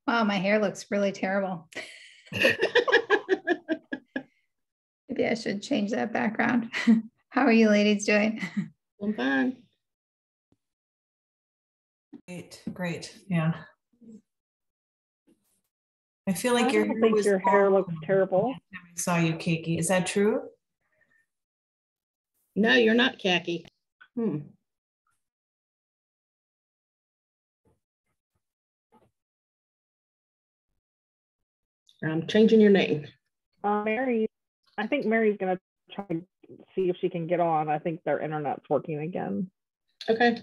Wow, my hair looks really terrible. Maybe I should change that background. How are you ladies doing? I'm fine. Great. Yeah. I feel like I don't think your hair looks terrible. I saw you, Kiki. Is that true? No, you're not khaki. I'm changing your name. Mary, I think Mary's going to try to see if she can get on. I think their internet's working again. Okay.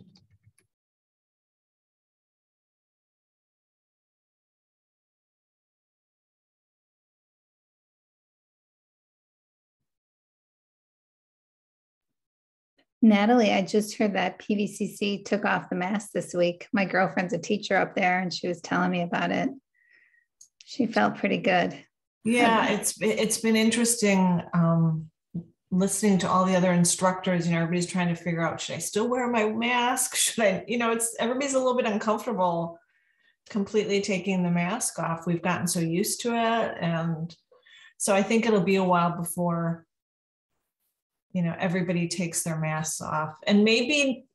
Natalie, I just heard that PVCC took off the mask this week. My girlfriend's a teacher up there and she was telling me about it. She felt pretty good. Yeah, it's been interesting listening to all the other instructors. Everybody's trying to figure out, should I still wear my mask? Should I, everybody's a little bit uncomfortable completely taking the mask off. We've gotten so used to it. And so I think it'll be a while before everybody takes their masks off, and maybe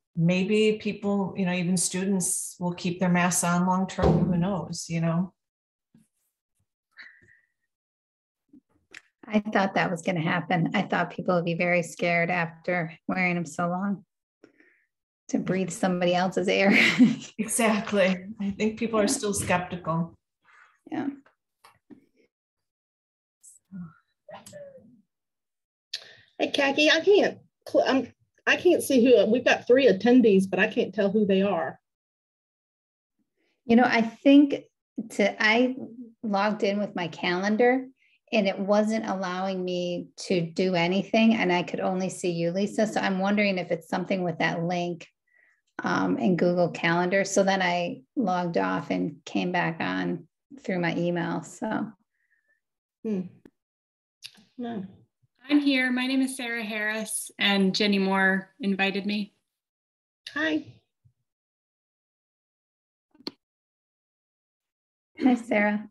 people, even students will keep their masks on long term. Who knows, I thought that was going to happen. I thought people would be very scared after wearing them so long to breathe somebody else's air. Exactly. I think people are still skeptical. Yeah. Hey, Khaki, I can't see who. We've got 3 attendees, but I can't tell who they are. I think I logged in with my calendar and it wasn't allowing me to do anything, and I could only see you, Lisa. So I'm wondering if it's something with that link in Google Calendar. So then I logged off and came back on through my email. So. No. I'm here. My name is Sarah Harris, and Jenny Moore invited me. Hi. Hi, Sarah.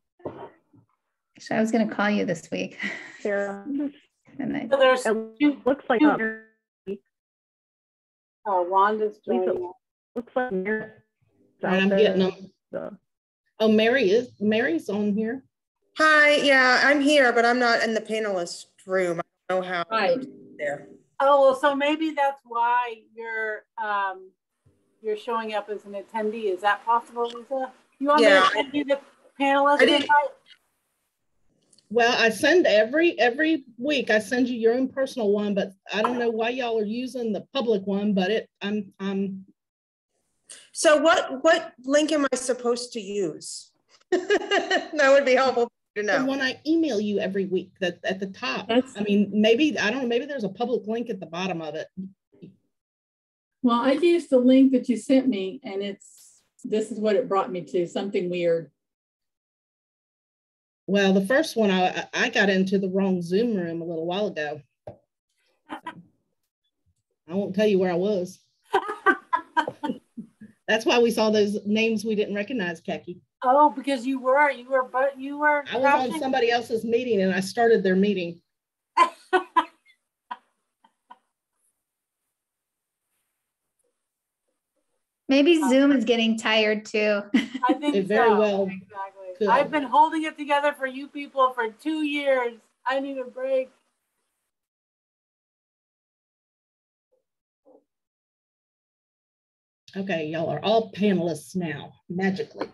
Actually, I was going to call you this week. Sarah. And it looks like Wanda's joining. Looks like I'm getting them. Oh, Mary's on here. Hi, yeah, I'm here, but I'm not in the panelist room. I don't know how. Right. There. Oh, well, so maybe that's why you're showing up as an attendee. Is that possible, Lisa? You want me to send you the panelist invite? Well, I send every week. I send you your own personal one, but I don't know why y'all are using the public one. But I'm. So what link am I supposed to use? That would be helpful to know. The one I email you every week, that's at the top. Maybe I don't know. Maybe there's a public link at the bottom of it. Well, I used the link that you sent me, and this is what it brought me to, something weird. Well, the first one, I got into the wrong Zoom room a little while ago. I won't tell you where I was. That's why we saw those names we didn't recognize, Khaki. Oh, because you were. I was on somebody else's meeting and I started their meeting. Maybe Zoom is getting tired too. I think it very well. Exactly. Could. I've been holding it together for you people for 2 years. I need a break. Okay, y'all are all panelists now, magically.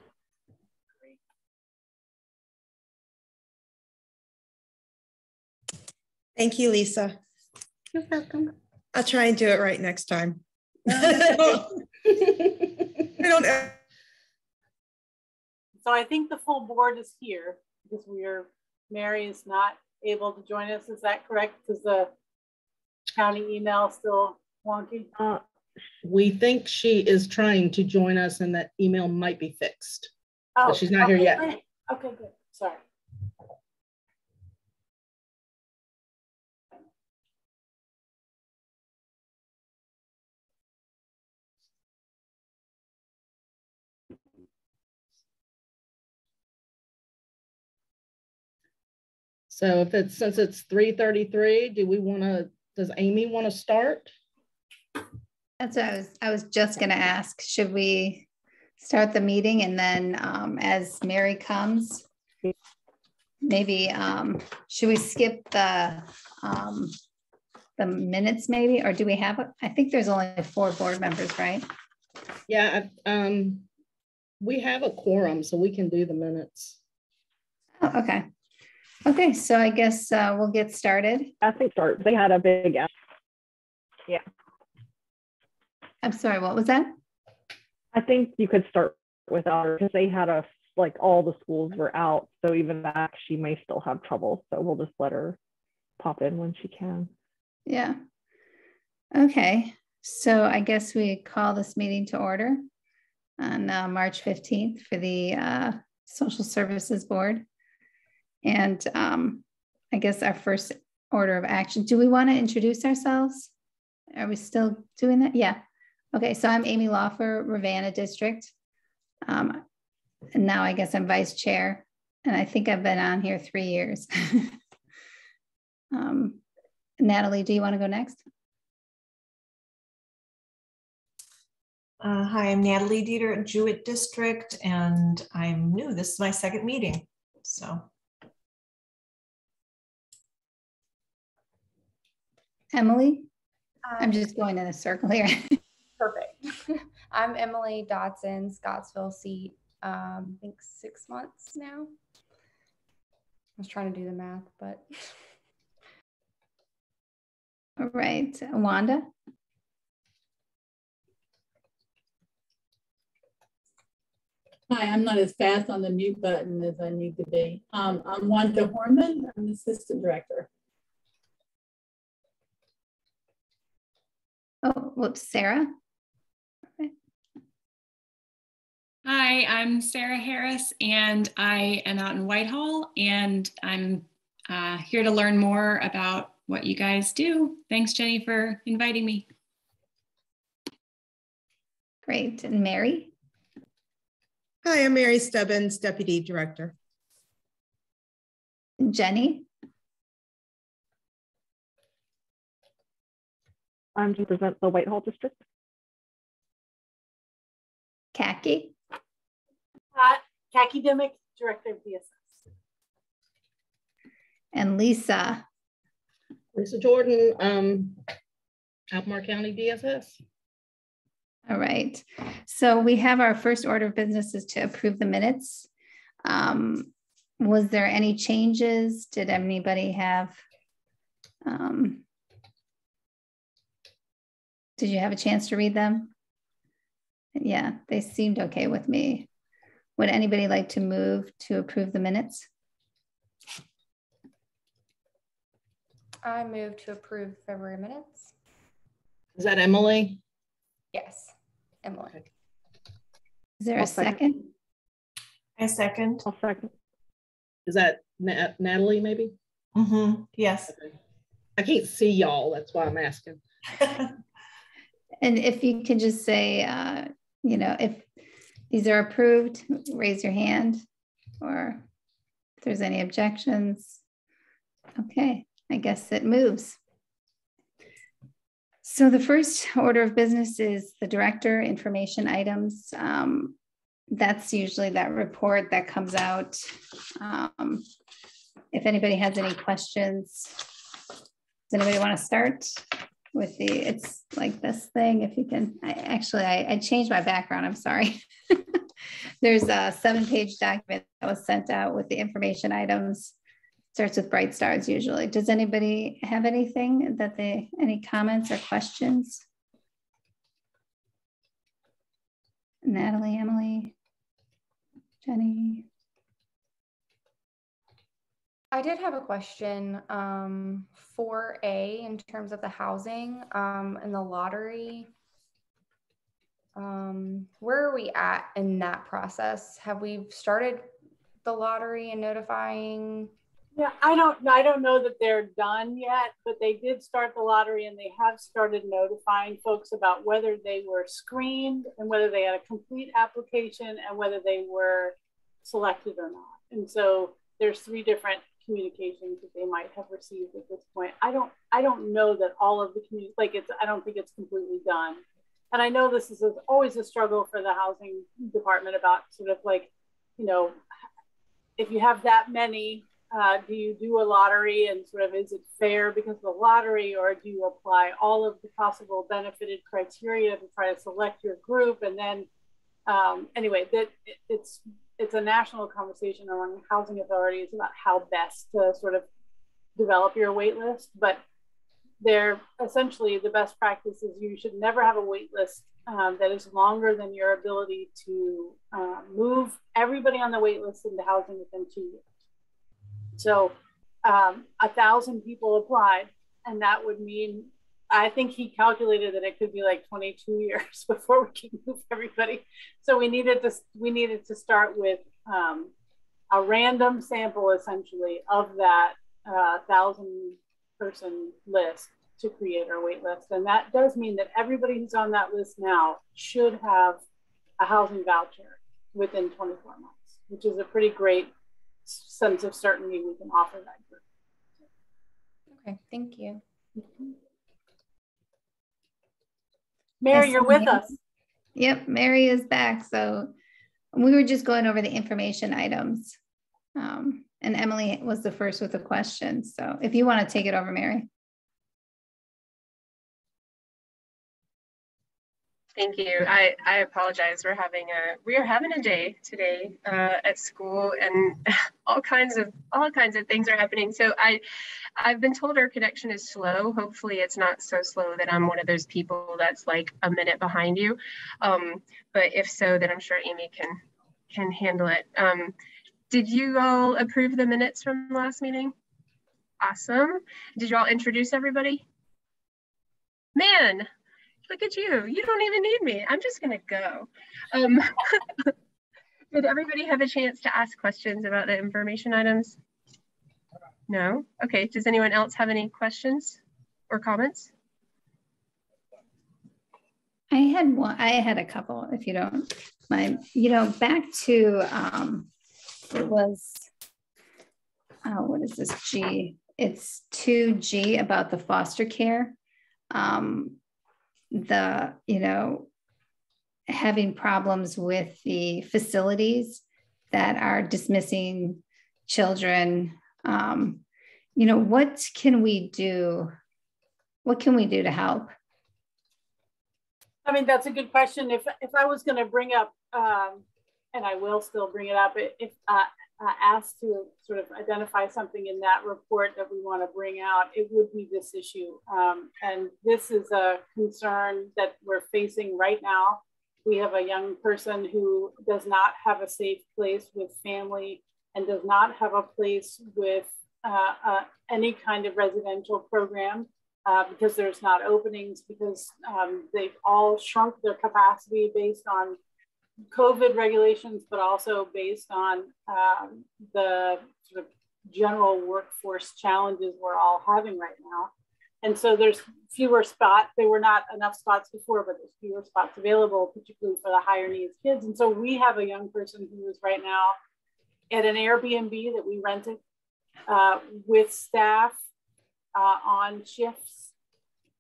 Thank you, Lisa. You're welcome. I'll try and do it right next time. I don't know. So I think the full board is here because Mary is not able to join us. Is that correct? Because the county email is still wonky. We think she is trying to join us and that email might be fixed. Oh, but she's not here yet. Great. Okay, good. Sorry. So if it's, since it's 3:33, do we want to, does Amy want to start? That's what I was just going to ask. Should we start the meeting and then as Mary comes, maybe should we skip the minutes maybe, or do we have, I think there's only 4 board members, right? Yeah, we have a quorum, so we can do the minutes. Oh, okay. Okay, so I guess we'll get started. I think they had a big, yeah. I'm sorry, what was that? I think you could start without her because they had like all the schools were out. So even that, she may still have trouble. So we'll just let her pop in when she can. Yeah. Okay, so I guess we call this meeting to order on March 15th for the Social Services Board. And I guess our first order of action, do we want to introduce ourselves? Are we still doing that? Yeah. Okay, so I'm Amy Lawfer, Ravenna District. And now I guess I'm vice chair, and I think I've been on here 3 years. Natalie, do you want to go next? Hi, I'm Natalie Dieter, Jewett District, and I'm new. This is my second meeting, so. Emily? I'm just going in a circle here. Perfect. I'm Emily Dodson, Scottsville seat, I think 6 months now. I was trying to do the math, but. All right, Wanda? Hi, I'm not as fast on the mute button as I need to be. I'm Wanda Horman. I'm the assistant director. Oh, whoops, Sarah? Okay. Hi, I'm Sarah Harris, and I am out in Whitehall, and I'm here to learn more about what you guys do. Thanks, Jenny, for inviting me. Great, and Mary? Hi, I'm Mary Stubbins, Deputy Director. Jenny? I'm to present the Whitehall District. Khaki? Khaki Dimick, Director of DSS. And Lisa? Lisa Jordan, Albemarle County DSS. All right, so we have our first order of business is to approve the minutes. Was there any changes? Did anybody have, did you have a chance to read them? Yeah, they seemed okay with me. Would anybody like to move to approve the minutes? I move to approve February minutes. Is that Emily? Yes, Emily. Is there a I'll second. I second. I'll second. Is that Natalie maybe? Yes. Okay. I can't see y'all, that's why I'm asking. And if you can just say, you know, if these are approved, raise your hand, or if there's any objections. Okay, I guess it moves. So the first order of business is the director information items. That's usually that report that comes out. If anybody has any questions, does anybody want to start with the, it's like this thing, if you can, I changed my background, I'm sorry. There's a 7-page document that was sent out with the information items. Starts with bright stars usually. Does anybody have anything that any comments or questions? Natalie, Emily, Jenny. I did have a question for in terms of the housing and the lottery. Where are we at in that process? Have we started the lottery and notifying? Yeah, I don't know that they're done yet, but they did start the lottery and they have started notifying folks about whether they were screened and whether they had a complete application and whether they were selected or not. And so there's 3 different communications that they might have received at this point. I don't know that all of the community, like I don't think it's completely done. And I know this is always a struggle for the housing department about sort of like, you know, if you have that many, do you do a lottery and sort of, is it fair because of the lottery, or do you apply all of the possible benefited criteria to try to select your group? And then anyway, it's a national conversation among housing authorities about how best to sort of develop your wait list. But they're essentially, the best practice is you should never have a wait list that is longer than your ability to move everybody on the wait list into housing within 2 years. So 1,000 people applied, and that would mean, I think he calculated that it could be like 22 years before we can move everybody. So we needed to start with a random sample, essentially, of that 1,000-person list to create our wait list. And that does mean that everybody who's on that list now should have a housing voucher within 24 months, which is a pretty great sense of certainty we can offer that group. Okay, thank you. Mary, you're with us. Yep, Mary is back. So we were just going over the information items. And Emily was the first with a question. So if you want to take it over, Mary. Thank you. I apologize. We are having a day today at school, and all kinds of things are happening. So I've been told our connection is slow. Hopefully it's not so slow that I'm one of those people that's like a minute behind you. But if so, then I'm sure Amy can handle it. Did you all approve the minutes from last meeting? Awesome. Did you all introduce everybody? Man, look at you. You don't even need me. I'm just going to go. Did everybody have a chance to ask questions about the information items? No? Okay. Does anyone else have any questions or comments? I had a couple, if you don't mind. You know, back to, it was, oh, what is this, G? It's 2G about the foster care. Having problems with the facilities that are dismissing children. What can we do? What can we do to help? I mean, that's a good question. If I was going to bring up, and I will still bring it up, if asked to sort of identify something in that report that we want to bring out, it would be this issue. And this is a concern that we're facing right now. We have a young person who does not have a safe place with family and does not have a place with any kind of residential program because there's not openings, because they've all shrunk their capacity based on COVID regulations, but also based on the sort of general workforce challenges we're all having right now. And so there's fewer spots. There were not enough spots before, but there's fewer spots available, particularly for the higher needs kids. And so we have a young person who is right now at an Airbnb that we rented with staff on shifts.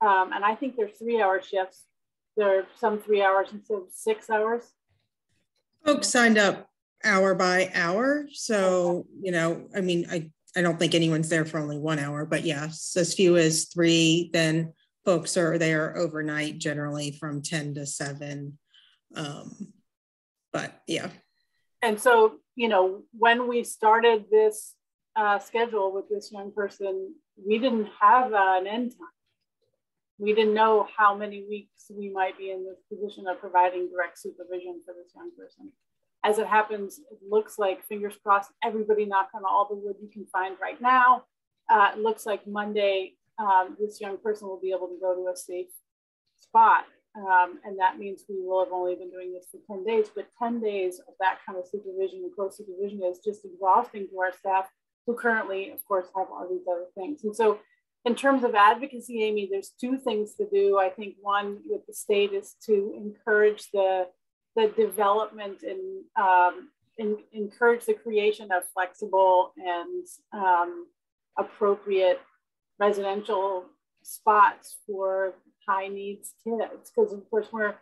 And I think they're 3-hour shifts. There are some 3 hours instead of 6 hours. Folks signed up hour by hour. So, I mean, I don't think anyone's there for only 1 hour, but yes, as few as 3, then folks are there overnight, generally from 10 to 7. But yeah. And so, when we started this schedule with this young person, we didn't have an end time. We didn't know how many weeks we might be in this position of providing direct supervision for this young person. As it happens, it looks like, fingers crossed, everybody knock on all the wood you can find right now. It looks like Monday, this young person will be able to go to a safe spot. And that means we will have only been doing this for 10 days, but 10 days of that kind of supervision and close supervision is just exhausting to our staff, who currently, of course, have all these other things. And so in terms of advocacy, Amy, there's 2 things to do. I think one with the state is to encourage the development and encourage the creation of flexible and appropriate residential spots for high needs kids. Because of course we're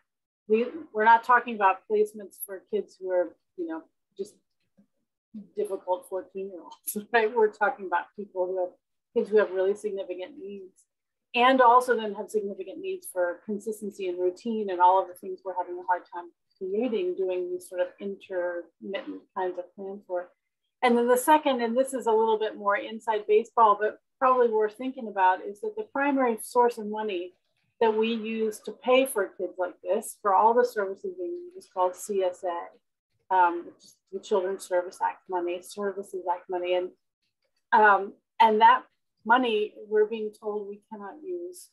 not talking about placements for kids who are, you know, just difficult 14-year-olds, right? We're talking about people who have kids who have really significant needs, and also then have significant needs for consistency and routine and all of the things we're having a hard time creating, doing these sort of intermittent kinds of plans for. And then the second, and this is a little bit more inside baseball, but probably worth thinking about, is that the primary source of money that we use to pay for kids like this, for all the services we use, is called CSA, which is the Children's Services Act money. And that money, we're being told we cannot use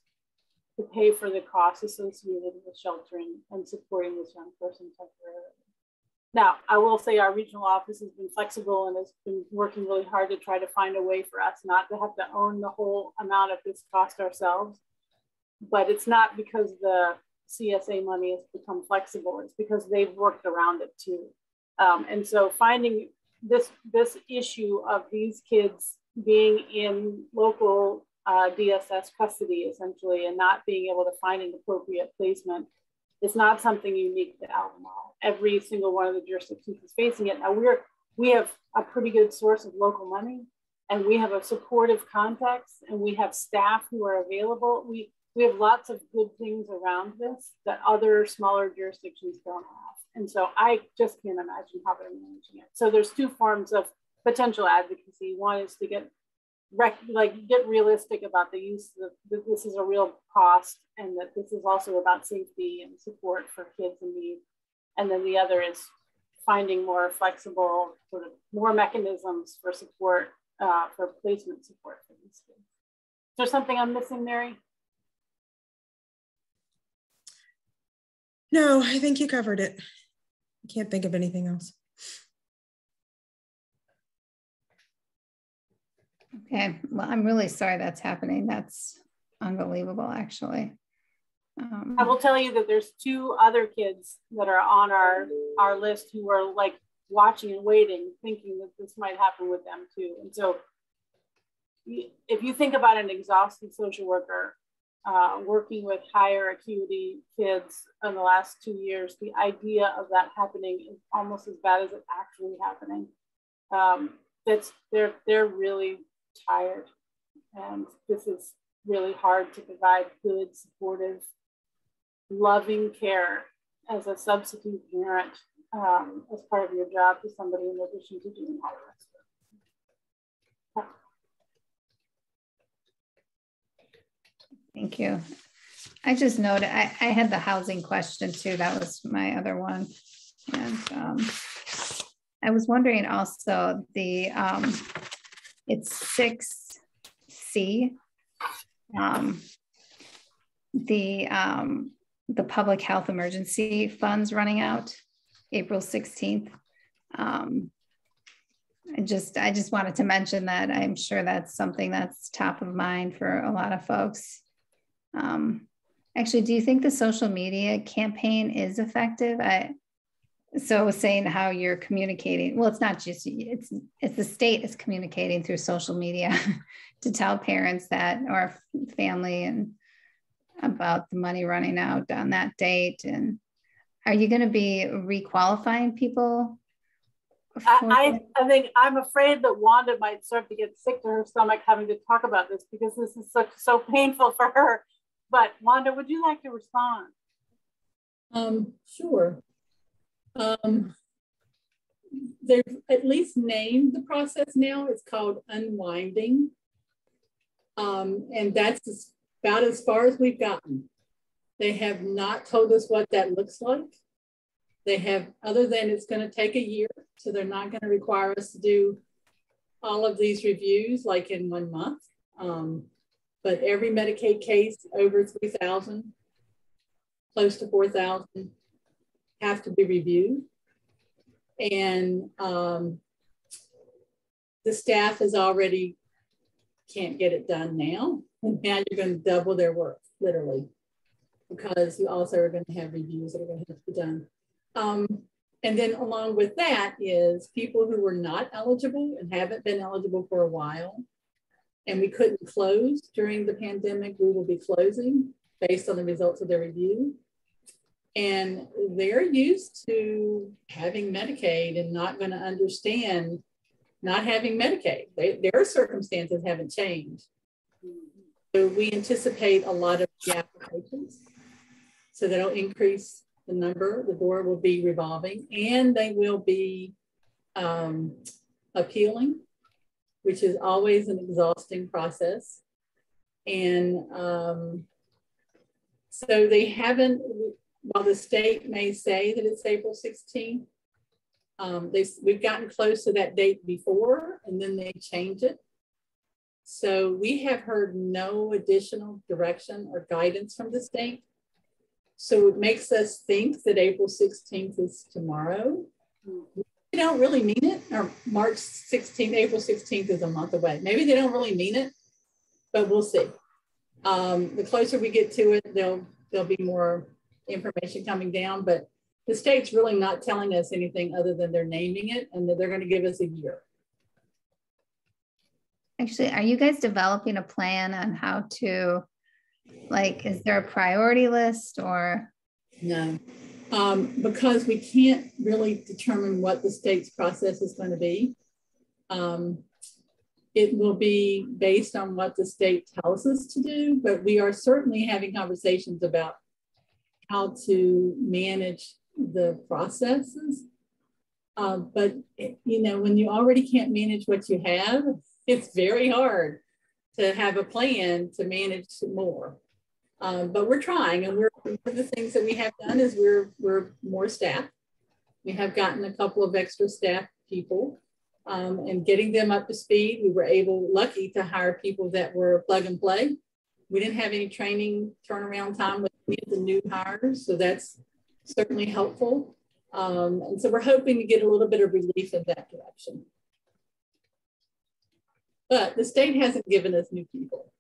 to pay for the costs associated with sheltering and supporting this young person temporarily. Now, I will say our regional office has been flexible and has been working really hard to try to find a way for us not to have to own the whole amount of this cost ourselves. But it's not because the CSA money has become flexible, it's because they've worked around it too. And so finding this issue of these kids being in local DSS custody essentially and not being able to find an appropriate placement is not something unique to Albemarle. Every single one of the jurisdictions is facing it. Now we have a pretty good source of local money, and we have a supportive context, and we have staff who are available. We have lots of good things around this that other smaller jurisdictions don't have. And so I just can't imagine how they're managing it. So there's two forms of potential advocacy. One is to get realistic about the use of that this is a real cost, and that this is also about safety and support for kids in need. And then the other is finding more flexible, sort of more mechanisms for support, for placement support for these kids. Is there something I'm missing, Mary? No, I think you covered it. I can't think of anything else. Okay, well, I'm really sorry that's happening. That's unbelievable, actually. I will tell you that there's two other kids that are on our list who are like watching and waiting, thinking that this might happen with them too. And so if you think about an exhausted social worker working with higher acuity kids in the last 2 years, the idea of that happening is almost as bad as it actually happening. They're really tired, and this is really hard to provide good, supportive, loving care as a substitute parent as part of your job to somebody in addition to doing all the rest of it. Thank you. I just noted, I had the housing question too. That was my other one. And I was wondering also it's 6C, the public health emergency funds running out April 16th. I just wanted to mention that. I'm sure that's something that's top of mind for a lot of folks. Actually, do you think the social media campaign is effective? So I was saying how you're communicating. Well, it's not just, it's the state is communicating through social media to tell parents that, or family, and about the money running out on that date. And are you going to be requalifying people? I think I'm afraid that Wanda might start to get sick to her stomach having to talk about this, because this is so painful for her. But Wanda, would you like to respond? Sure. They've at least named the process now. It's called unwinding. And that's about as far as we've gotten. They have not told us what that looks like. They have, other than it's going to take a year, so they're not going to require us to do all of these reviews like in 1 month. But every Medicaid case over 3,000, close to 4,000, have to be reviewed. And the staff is already can't get it done now. And now you're going to double their work, literally, because you also are going to have reviews that are going to have to be done. And then along with that is people who were not eligible and haven't been eligible for a while, and we couldn't close during the pandemic, we will be closing based on the results of their review. And they're used to having Medicaid and not going to understand not having Medicaid. Their circumstances haven't changed. So we anticipate a lot of applications. So that'll increase the number. The door will be revolving, and they will be appealing, which is always an exhausting process. And so they haven't, while the state may say that it's April 16th, we've gotten close to that date before, and then they change it. So we have heard no additional direction or guidance from the state. So it makes us think that April 16th is tomorrow. They don't really mean it, or March 16th, April 16th is a month away. Maybe they don't really mean it, but we'll see. The closer we get to it, there'll be more information coming down, but the state's really not telling us anything other than they're naming it and that they're going to give us a year. Actually, are you guys developing a plan on how to, like, is there a priority list or? No, because we can't really determine what the state's process is going to be. It will be based on what the state tells us to do, but we are certainly having conversations about how to manage the processes. But, you know, when you already can't manage what you have, it's very hard to have a plan to manage more. But we're trying, and one of the things that we have done is we're more staff. We have gotten a couple of extra staff people and getting them up to speed. We were lucky to hire people that were plug and play. We didn't have any training turnaround time with any of the new hires, so that's certainly helpful. And so we're hoping to get a little bit of relief in that direction. But the state hasn't given us new people.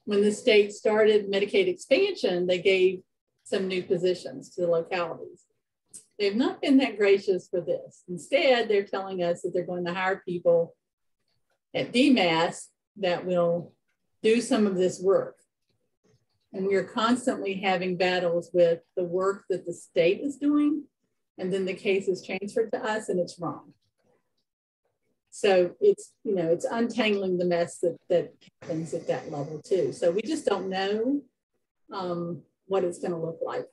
When the state started Medicaid expansion, they gave some new positions to the localities. They've not been that gracious for this. Instead, they're telling us that they're going to hire people at DMAS that will do some of this work. And we are constantly having battles with the work that the state is doing, and then the case is transferred to us and it's wrong. So it's, you know, it's untangling the mess that happens at that level too. So we just don't know what it's going to look like.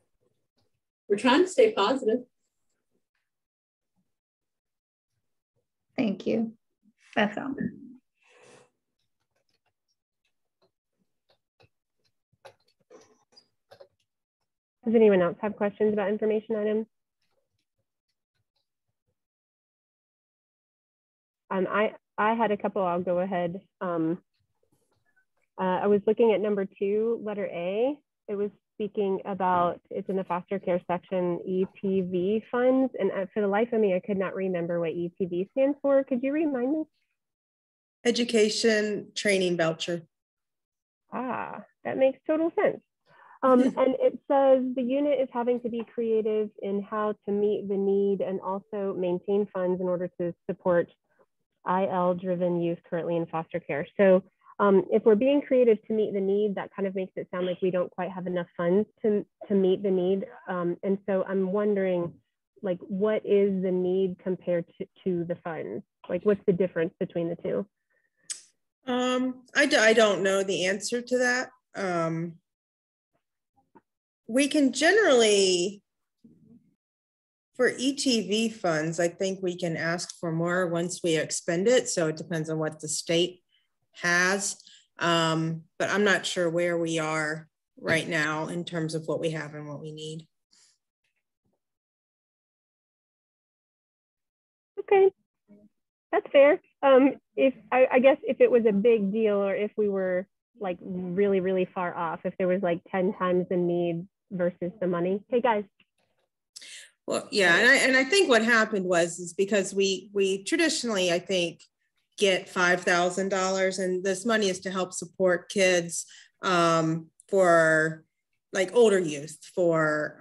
We're trying to stay positive. Thank you. That's all. Does anyone else have questions about information items? I had a couple. I'll go ahead. I was looking at number 2, letter A. It was speaking about, it's in the foster care section, ETV funds. And for the life of me, I could not remember what ETV stands for. Could you remind me? Education Training Voucher. Ah, that makes total sense. And it says the unit is having to be creative in how to meet the need and also maintain funds in order to support IL-driven youth currently in foster care. So if we're being creative to meet the need, that kind of makes it sound like we don't quite have enough funds to meet the need. And so I'm wondering, like, what is the need compared to the funds? Like, what's the difference between the two? I don't know the answer to that. We can generally, for ETV funds, I think we can ask for more once we expend it. So it depends on what the state has. But I'm not sure where we are right now in terms of what we have and what we need. Okay, that's fair. If I guess if it was a big deal, or if we were like really, really far off, if there was like 10 times the need versus the money. Hey guys. Well, yeah, and I think what happened is because we traditionally, I think, get $5,000, and this money is to help support kids for like older youth, for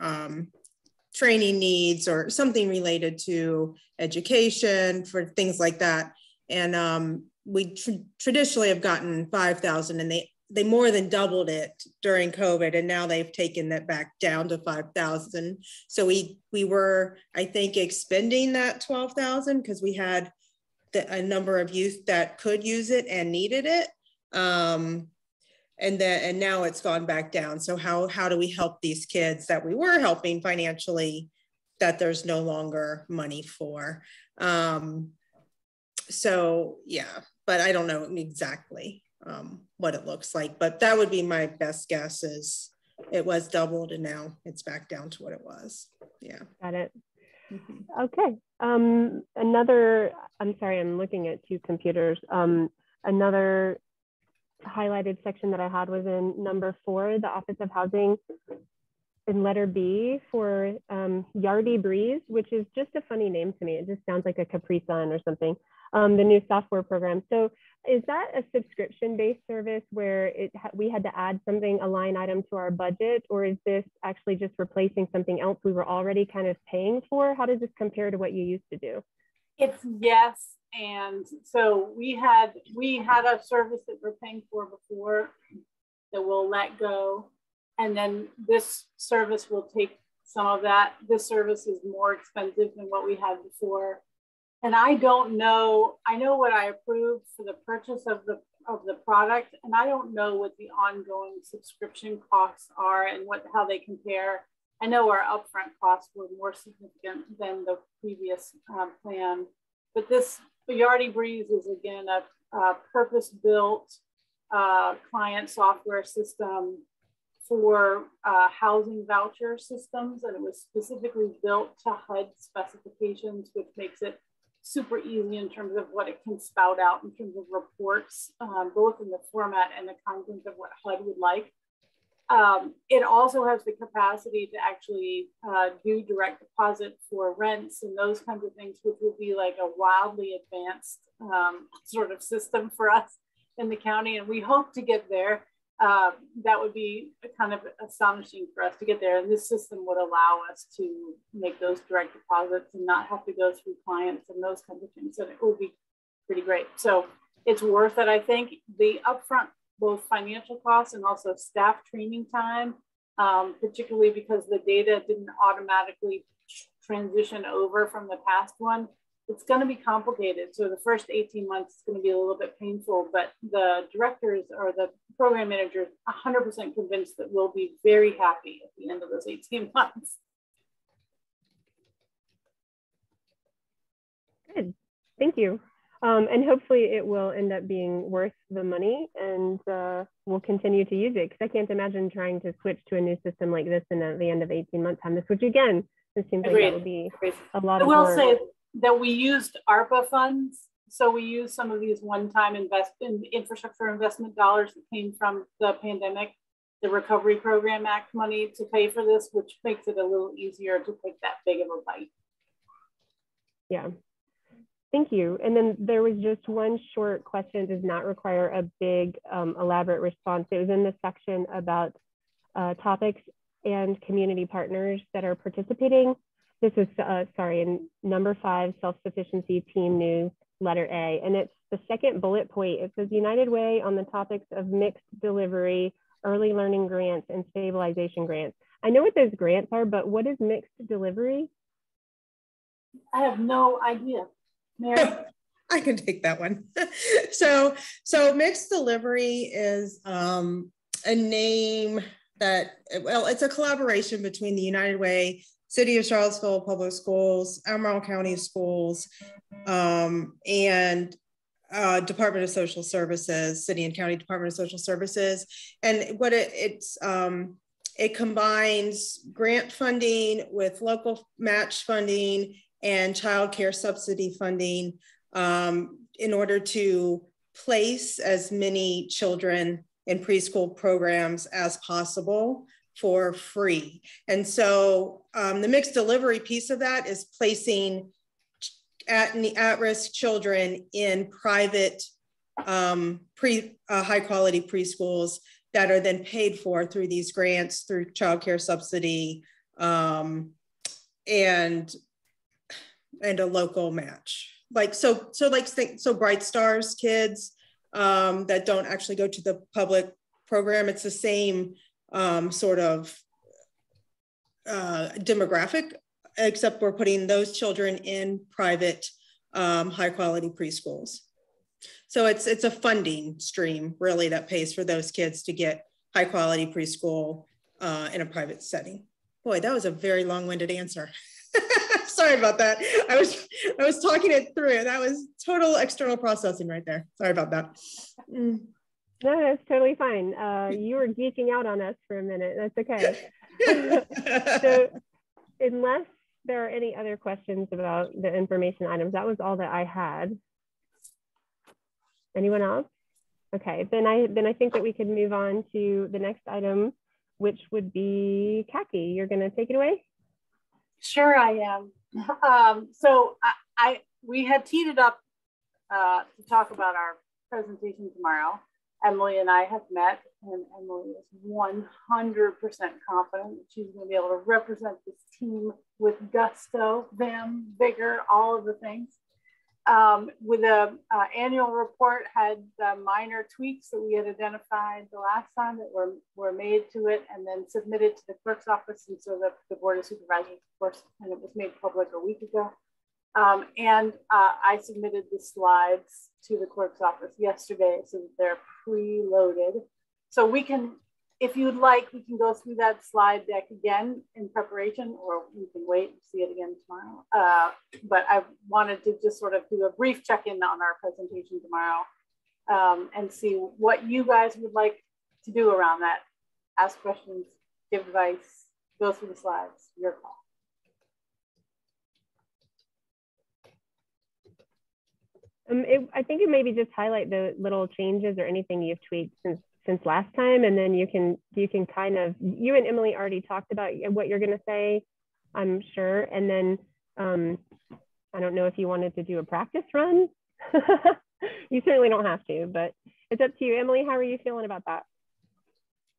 training needs or something related to education for things like that. And we traditionally have gotten 5,000, and they more than doubled it during COVID, and now they've taken that back down to 5,000. So we were, I think, expending that 12,000 because we had a number of youth that could use it and needed it. And now it's gone back down. So how do we help these kids that we were helping financially that there's no longer money for? So yeah, but I don't know exactly what it looks like, but that would be my best guess. Is it was doubled and now it's back down to what it was. Yeah. Got it. Mm-hmm. Okay. I'm sorry, I'm looking at two computers. Another highlighted section that I had was in number 4, the Office of Housing, in letter B for Yardy Breeze, which is just a funny name to me. It just sounds like a Capri Sun or something. The new software program. So is that a subscription-based service where we had to add something, a line item to our budget, or is this actually just replacing something else we were already kind of paying for? How does this compare to what you used to do? It's yes. And so we had a service that we're paying for before that we'll let go. And then this service will take some of that. This service is more expensive than what we had before. And I don't know, I know what I approved for the purchase of the product, and I don't know what the ongoing subscription costs are and how they compare. I know our upfront costs were more significant than the previous plan, but this Yardy Breeze is again a purpose-built client software system for housing voucher systems, and it was specifically built to HUD specifications, which makes it super easy in terms of what it can spout out in terms of reports, both in the format and the content of what HUD would like. It also has the capacity to actually do direct deposit for rents and those kinds of things, which would be like a wildly advanced sort of system for us in the county. And we hope to get there. That would be kind of astonishing for us to get there. And this system would allow us to make those direct deposits and not have to go through clients and those kinds of things. And it would be pretty great. So it's worth it. I think the upfront, both financial costs and also staff training time, particularly because the data didn't automatically transition over from the past one. It's going to be complicated. So the first 18 months is going to be a little bit painful, but the directors or the program managers 100% convinced that we'll be very happy at the end of those 18 months. Good, thank you. And hopefully it will end up being worth the money, and we'll continue to use it, because I can't imagine trying to switch to a new system like this in the end of 18 months time, which again, it seems like that would be a lot of work. I will say that we used ARPA funds. So we used some of these one-time infrastructure investment dollars that came from the pandemic, the Recovery Program Act money to pay for this, which makes it a little easier to take that big of a bite. Yeah, thank you. And then there was just one short question, does not require a big elaborate response. It was in the section about topics and community partners that are participating. This is, in number 5, self-sufficiency team news, letter A, and it's the second bullet point. It says United Way on the topics of mixed delivery, early learning grants, and stabilization grants. I know what those grants are, but what is mixed delivery? I have no idea. Mary? I can take that one. So mixed delivery is a name that, well, it's a collaboration between the United Way, City of Charlottesville Public Schools, Albemarle County Schools, and Department of Social Services, City and County Department of Social Services. And what it combines grant funding with local match funding and child care subsidy funding in order to place as many children in preschool programs as possible for free. And so the mixed delivery piece of that is placing at-risk children in private high quality preschools that are then paid for through these grants, through child care subsidy, and a local match. Like, so Bright Stars kids that don't actually go to the public program, it's the same sort of demographic, except we're putting those children in private high quality preschools. So it's a funding stream really that pays for those kids to get high quality preschool in a private setting. Boy, that was a very long-winded answer. Sorry about that. I was talking it through. That was total external processing right there. Sorry about that. No, that's totally fine. You were geeking out on us for a minute. That's okay. So unless there are any other questions about the information items, that was all that I had. Anyone else? Okay, then I think that we could move on to the next item, which would be Khaki. You're going to take it away? Sure, I am. So we had teed it up to talk about our presentation tomorrow. Emily and I have met, and Emily is 100% confident that she's going to be able to represent this team with gusto, vim, vigor, all of the things. With the annual report had minor tweaks that we had identified the last time that were made to it and then submitted to the clerk's office, and so the Board of Supervisors, of course, and it was made public a week ago. I submitted the slides to the clerk's office yesterday so that they're preloaded. So we can, if you'd like, we can go through that slide deck again in preparation, or we can wait and see it again tomorrow. But I wanted to just sort of do a brief check-in on our presentation tomorrow and see what you guys would like to do around that. Ask questions, give advice, go through the slides, your call. I think it maybe just highlight the little changes or anything you've tweaked since last time, and then you can kind of, you and Emily already talked about what you're going to say, I'm sure, and then I don't know if you wanted to do a practice run. You certainly don't have to, but it's up to you. Emily, how are you feeling about that?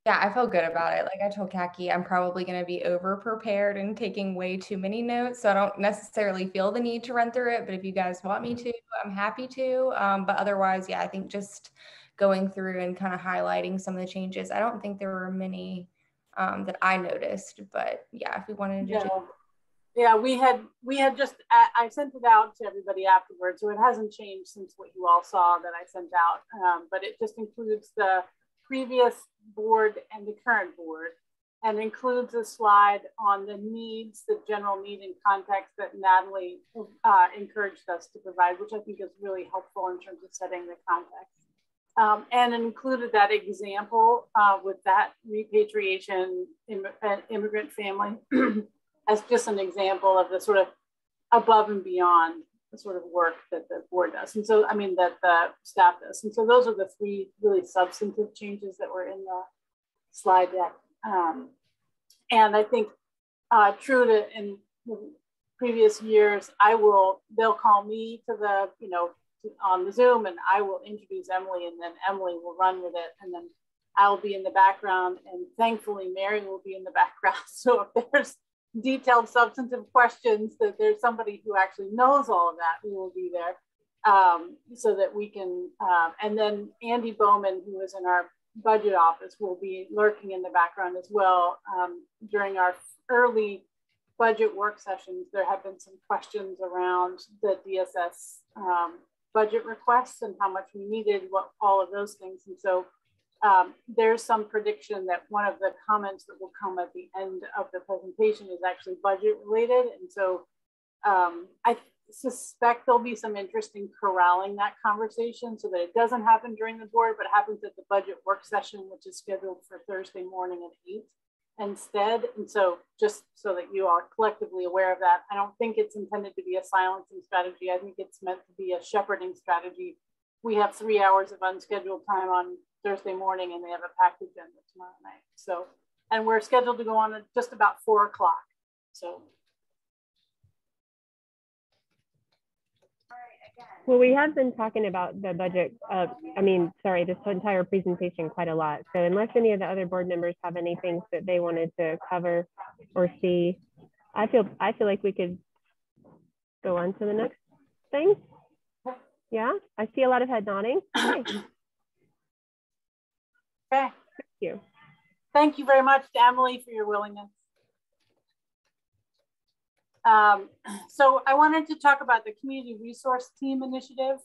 Yeah, I feel good about it. Like I told Khaki, I'm probably going to be over prepared and taking way too many notes. So I don't necessarily feel the need to run through it. But if you guys want me to, I'm happy to. But otherwise, yeah, I think just going through and kind of highlighting some of the changes. I don't think there were many that I noticed. But yeah, if we wanted to Yeah, we had just, I sent it out to everybody afterwards. So it hasn't changed since what you all saw that I sent out. But it just includes the previous board and the current board, and includes a slide on the needs, the general need and context that Natalie encouraged us to provide, which I think is really helpful in terms of setting the context. And included that example with that repatriation immigrant family as just an example of the sort of above and beyond the sort of work that the board does. And so, I mean, that the staff does. And so those are the three really substantive changes that were in the slide deck. And I think true to in previous years, they'll call me to the, on the Zoom, and I will introduce Emily, and then Emily will run with it. And then I'll be in the background, and thankfully Mary will be in the background. So if there's detailed substantive questions, that there's somebody who actually knows all of that who will be there, so that we can, and then Andy Bowman, who is in our budget office, will be lurking in the background as well. During our early budget work sessions, there have been some questions around the DSS budget requests and how much we needed, what all of those things. And so there's some prediction that one of the comments that will come at the end of the presentation is actually budget related. And so I suspect there'll be some interest in corralling that conversation so that it doesn't happen during the board, but happens at the budget work session, which is scheduled for Thursday morning at 8 instead. And so just so that you are collectively aware of that, I don't think it's intended to be a silencing strategy. I think it's meant to be a shepherding strategy. We have 3 hours of unscheduled time on Thursday morning, and they have a packed agenda tomorrow night. So, and we're scheduled to go on at just about 4 o'clock. So. Well, we have been talking about the budget, this entire presentation quite a lot. So unless any of the other board members have any things that they wanted to cover or see, I feel like we could go on to the next thing. Yeah, I see a lot of head nodding. Okay. Okay. Thank you. Thank you very much to Emily for your willingness. So I wanted to talk about the Community Resource Team Initiative.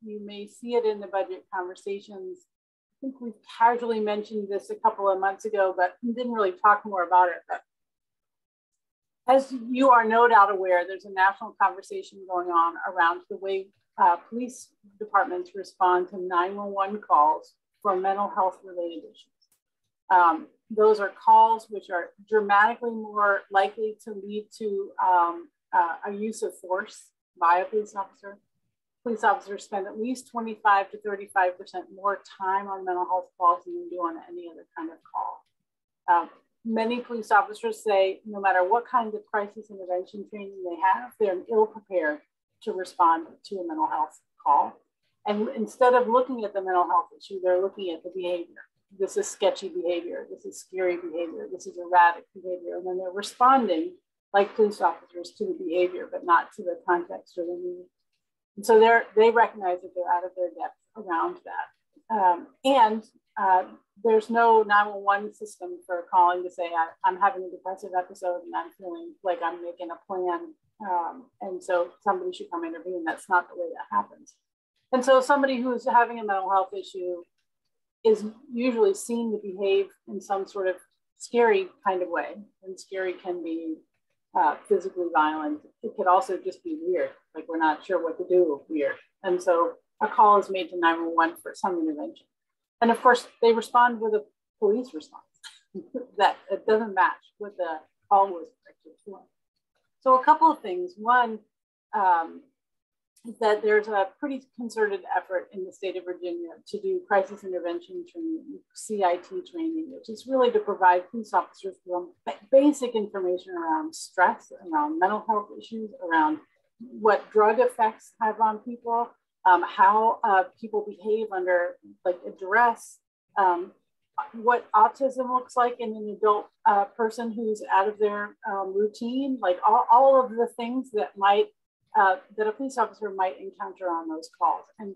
You may see it in the budget conversations. I think we casually mentioned this a couple of months ago, but didn't really talk more about it. But as you are no doubt aware, there's a national conversation going on around the way police departments respond to 911 calls for mental health related issues. Those are calls which are dramatically more likely to lead to a use of force by a police officer. Police officers spend at least 25 to 35% more time on mental health calls than they do on any other kind of call. Many police officers say no matter what kind of crisis intervention training they have, they're ill prepared to respond to a mental health call. And instead of looking at the mental health issue, they're looking at the behavior. This is sketchy behavior. This is scary behavior. This is erratic behavior. And then they're responding like police officers to the behavior, but not to the context or the need. And so they recognize that they're out of their depth around that. There's no 911 system for calling to say, I'm having a depressive episode and I'm feeling like I'm making a plan. And so somebody should come intervene. That's not the way that happens. And so somebody who's having a mental health issue is usually seen to behave in some sort of scary kind of way. And scary can be physically violent. It could also just be weird, like we're not sure what to do with weird. And so a call is made to 911 for some intervention. And of course, they respond with a police response that it doesn't match what the call was actually for. So a couple of things. One, is that there's a pretty concerted effort in the state of Virginia to do crisis intervention training, CIT training, which is really to provide police officers with basic information around stress, around mental health issues, around what drug effects have on people, how people behave under like duress, what autism looks like in an adult person who's out of their routine, like all of the things that might that a police officer might encounter on those calls. And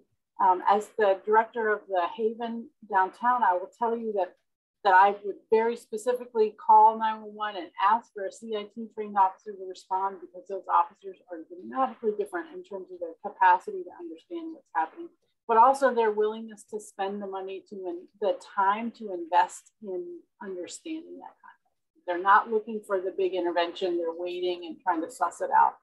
as the director of the Haven downtown, I will tell you that I would very specifically call 911 and ask for a CIT trained officer to respond, because those officers are dramatically different in terms of their capacity to understand what's happening, but also their willingness to spend the money the time to invest in understanding that context. They're not looking for the big intervention, they're waiting and trying to suss it out.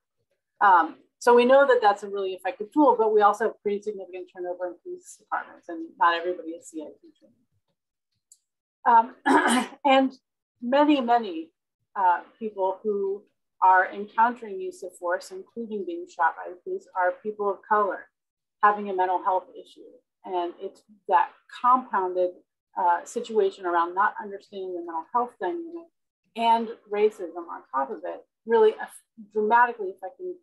So we know that that's a really effective tool, but we also have pretty significant turnover in police departments, and not everybody is CIT trained. And many people who are encountering use of force, including being shot by the police, are people of color having a mental health issue. And it's that compounded situation around not understanding the mental health dynamic and racism on top of it, really dramatically affecting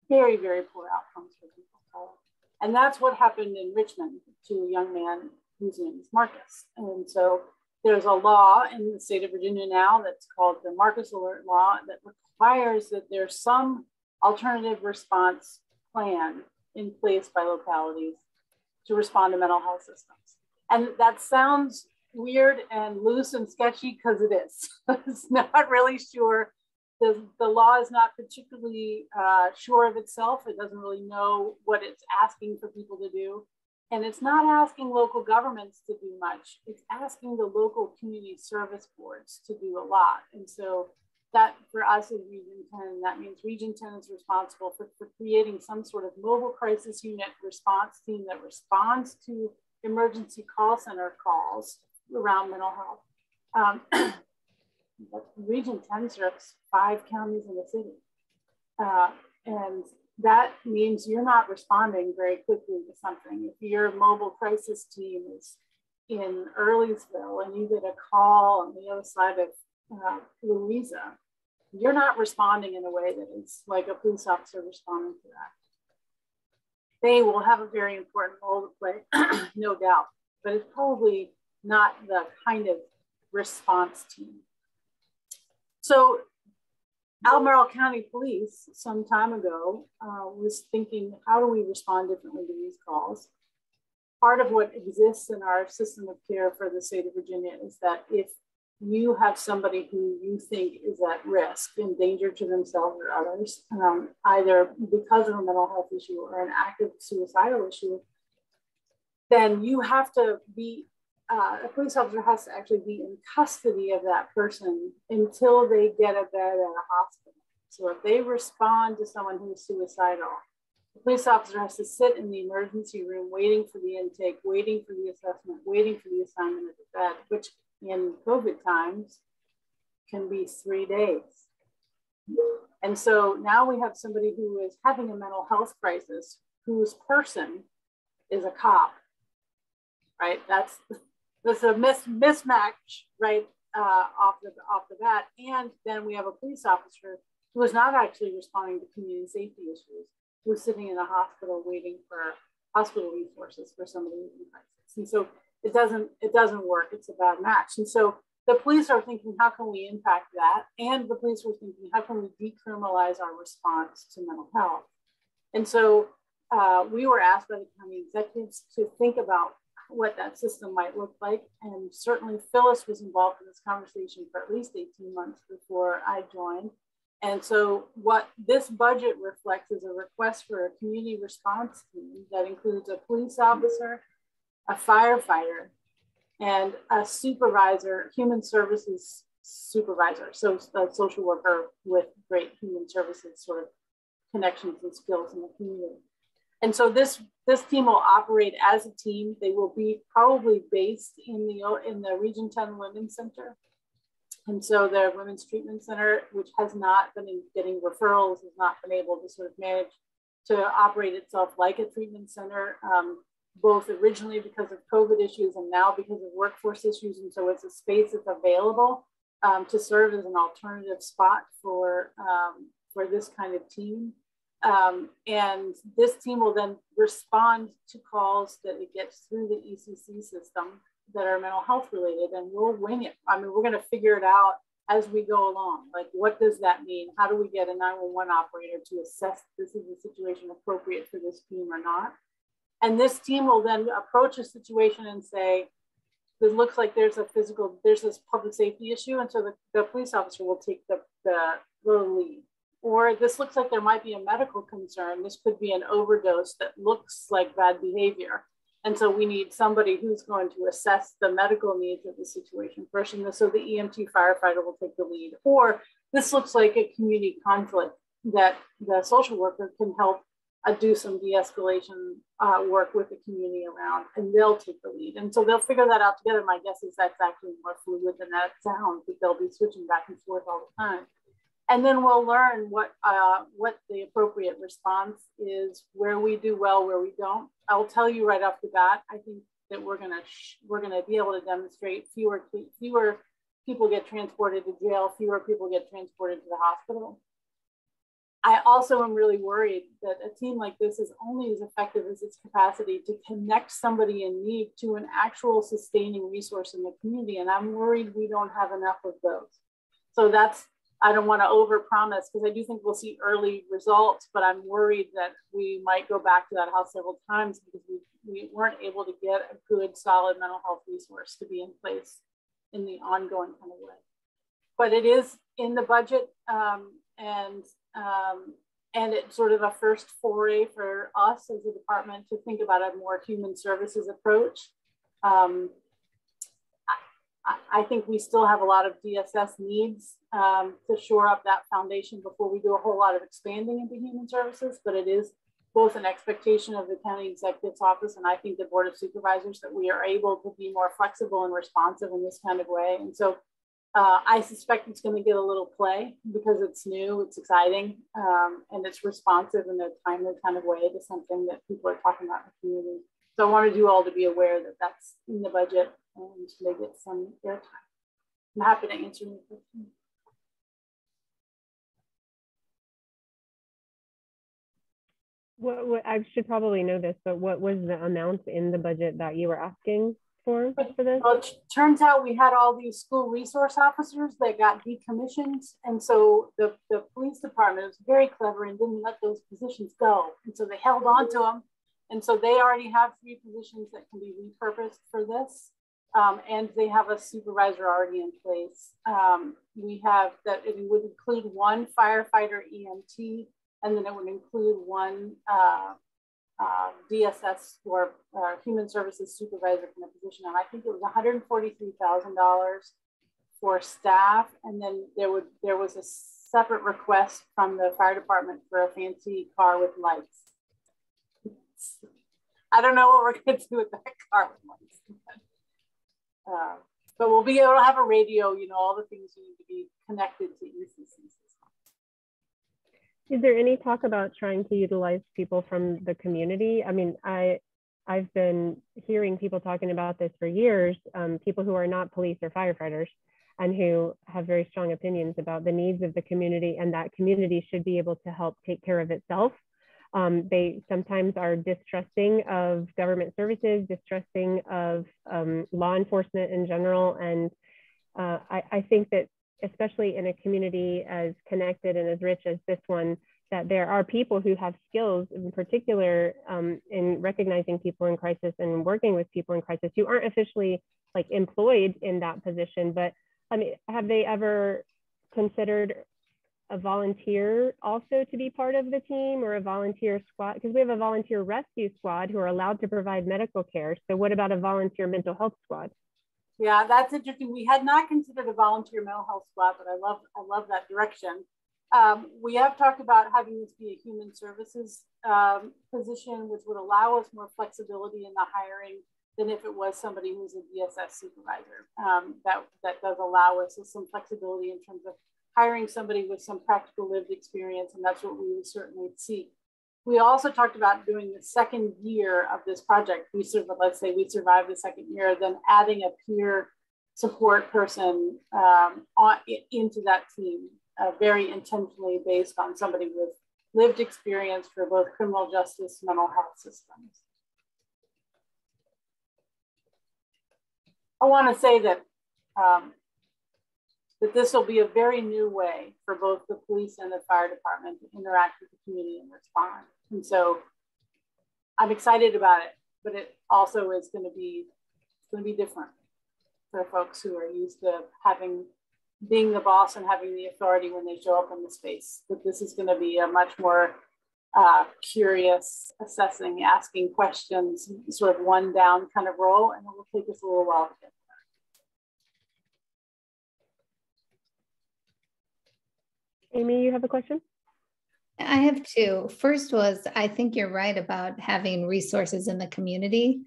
very, very poor outcomes for people of color. And that's what happened in Richmond to a young man whose name is Marcus. And so there's a law in the state of Virginia now that's called the Marcus Alert Law that requires that there's some alternative response plan in place by localities to respond to mental health systems. And that sounds weird and loose and sketchy, because it is. It's not really sure. The law is not particularly sure of itself. It doesn't really know what it's asking for people to do. And it's not asking local governments to do much. It's asking the local community service boards to do a lot. And so that for us in Region 10, that means Region 10 is responsible for creating some sort of mobile crisis unit response team that responds to emergency call center calls around mental health. Region 10 serves 5 counties in the city. And that means you're not responding very quickly to something. If your mobile crisis team is in Earlysville and you get a call on the other side of Louisa, you're not responding in a way that is like a police officer responding to that. They will have a very important role to play, no doubt, but it's probably not the kind of response team. So Albemarle County Police some time ago was thinking, how do we respond differently to these calls? Part of what exists in our system of care for the state of Virginia is that if you have somebody who you think is at risk, in danger to themselves or others, either because of a mental health issue or an active suicidal issue, then you have to be, a police officer has to actually be in custody of that person until they get a bed at a hospital. So if they respond to someone who's suicidal, the police officer has to sit in the emergency room waiting for the intake, waiting for the assessment, waiting for the assignment of the bed, which in COVID times can be 3 days. And so now we have somebody who is having a mental health crisis, whose person is a cop, right? That's a mismatch, right, off the bat. And then we have a police officer who is not actually responding to community safety issues, who's sitting in a hospital waiting for hospital resources for somebody who's in crisis. And so it doesn't work. It's a bad match. And so the police are thinking, how can we impact that? And the police were thinking, how can we decriminalize our response to mental health? And so we were asked by the county executives to think about what that system might look like. And certainly Phyllis was involved in this conversation for at least 18 months before I joined. And so what this budget reflects is a request for a community response team that includes a police officer, a firefighter, and a supervisor, human services supervisor. So a social worker with great human services sort of connections and skills in the community. And so this team will operate as a team. They will be probably based in the Region 10 Women's Center. And so the Women's Treatment Center, which has not been getting referrals, has not been able to sort of manage to operate itself like a treatment center, both originally because of COVID issues and now because of workforce issues. And so it's a space that's available to serve as an alternative spot for this kind of team. And this team will then respond to calls that it gets through the ECC system that are mental health related, and we'll wing it. I mean, we're going to figure it out as we go along. Like, what does that mean? How do we get a 911 operator to assess this is a situation appropriate for this team or not? And this team will then approach a situation and say, it looks like there's this public safety issue. And so the police officer will take the lead. Or this looks like there might be a medical concern. This could be an overdose that looks like bad behavior. And so we need somebody who's going to assess the medical needs of the situation first. And so the EMT firefighter will take the lead. Or this looks like a community conflict that the social worker can help do some de-escalation work with the community around, and they'll take the lead. And so they'll figure that out together. My guess is that's actually more fluid than that sounds, because they'll be switching back and forth all the time. And then we'll learn what the appropriate response is, where we do well, where we don't. I'll tell you right off the bat, I think that we're gonna be able to demonstrate fewer people get transported to jail, fewer people get transported to the hospital. I also am really worried that a team like this is only as effective as its capacity to connect somebody in need to an actual sustaining resource in the community. And I'm worried we don't have enough of those. So I don't want to overpromise, because I do think we'll see early results, but I'm worried that we might go back to that house several times because we weren't able to get a good, solid mental health resource to be in place in the ongoing kind of way. But it is in the budget, and it's sort of a first foray for us as a department to think about a more human services approach. I think we still have a lot of DSS needs to shore up that foundation before we do a whole lot of expanding into human services, but it is both an expectation of the county executive's office and I think the Board of Supervisors that we are able to be more flexible and responsive in this kind of way. And so I suspect it's going to get a little play because it's new, it's exciting, and it's responsive in a timely kind of way to something that people are talking about in the community. So I wanted you all to be aware that that's in the budget and they get some airtime. I'm happy to answer any questions. What I should probably know this, but what was the amount in the budget that you were asking? for this? Well, it turns out we had all these school resource officers that got decommissioned. And so the police department was very clever and didn't let those positions go. And so they held on to them. And so they already have 3 positions that can be repurposed for this. And they have a supervisor already in place. We have that it would include 1 firefighter EMT, and then it would include 1 DSS or human services supervisor in a position. And I think it was $143,000 for staff. And then there was a separate request from the fire department for a fancy car with lights. I don't know what we're going to do with that car with lights. But we'll be able to have a radio, you know, all the things you need to be connected to ECCs. Is there any talk about trying to utilize people from the community? I mean, I've been hearing people talking about this for years, people who are not police or firefighters, and who have very strong opinions about the needs of the community, and that community should be able to help take care of itself. They sometimes are distrusting of government services, distrusting of law enforcement in general. And I think that especially in a community as connected and as rich as this one, that there are people who have skills, in particular in recognizing people in crisis and working with people in crisis, who aren't officially like employed in that position. But I mean, have they ever considered a volunteer also to be part of the team, or a volunteer squad? Because we have a volunteer rescue squad who are allowed to provide medical care. So what about a volunteer mental health squad? Yeah, that's interesting. We had not considered a volunteer mental health squad, but I love that direction. We have talked about having this be a human services position, which would allow us more flexibility in the hiring than if it was somebody who's a DSS supervisor. That does allow us some flexibility in terms of hiring somebody with some practical lived experience, and that's what we would certainly seek. We also talked about doing the second year of this project. Let's say we survive the second year, then adding a peer support person into that team, very intentionally based on somebody with lived experience for both criminal justice, mental health systems. I want to say that that this will be a very new way for both the police and the fire department to interact with the community and respond. And so I'm excited about it, but it also is going to be different for folks who are used to being the boss and having the authority when they show up in the space. But this is going to be a much more curious, assessing, asking questions, sort of one down kind of role, and it will take us a little while to get there. Amy, you have a question? I have 2. First was, I think you're right about having resources in the community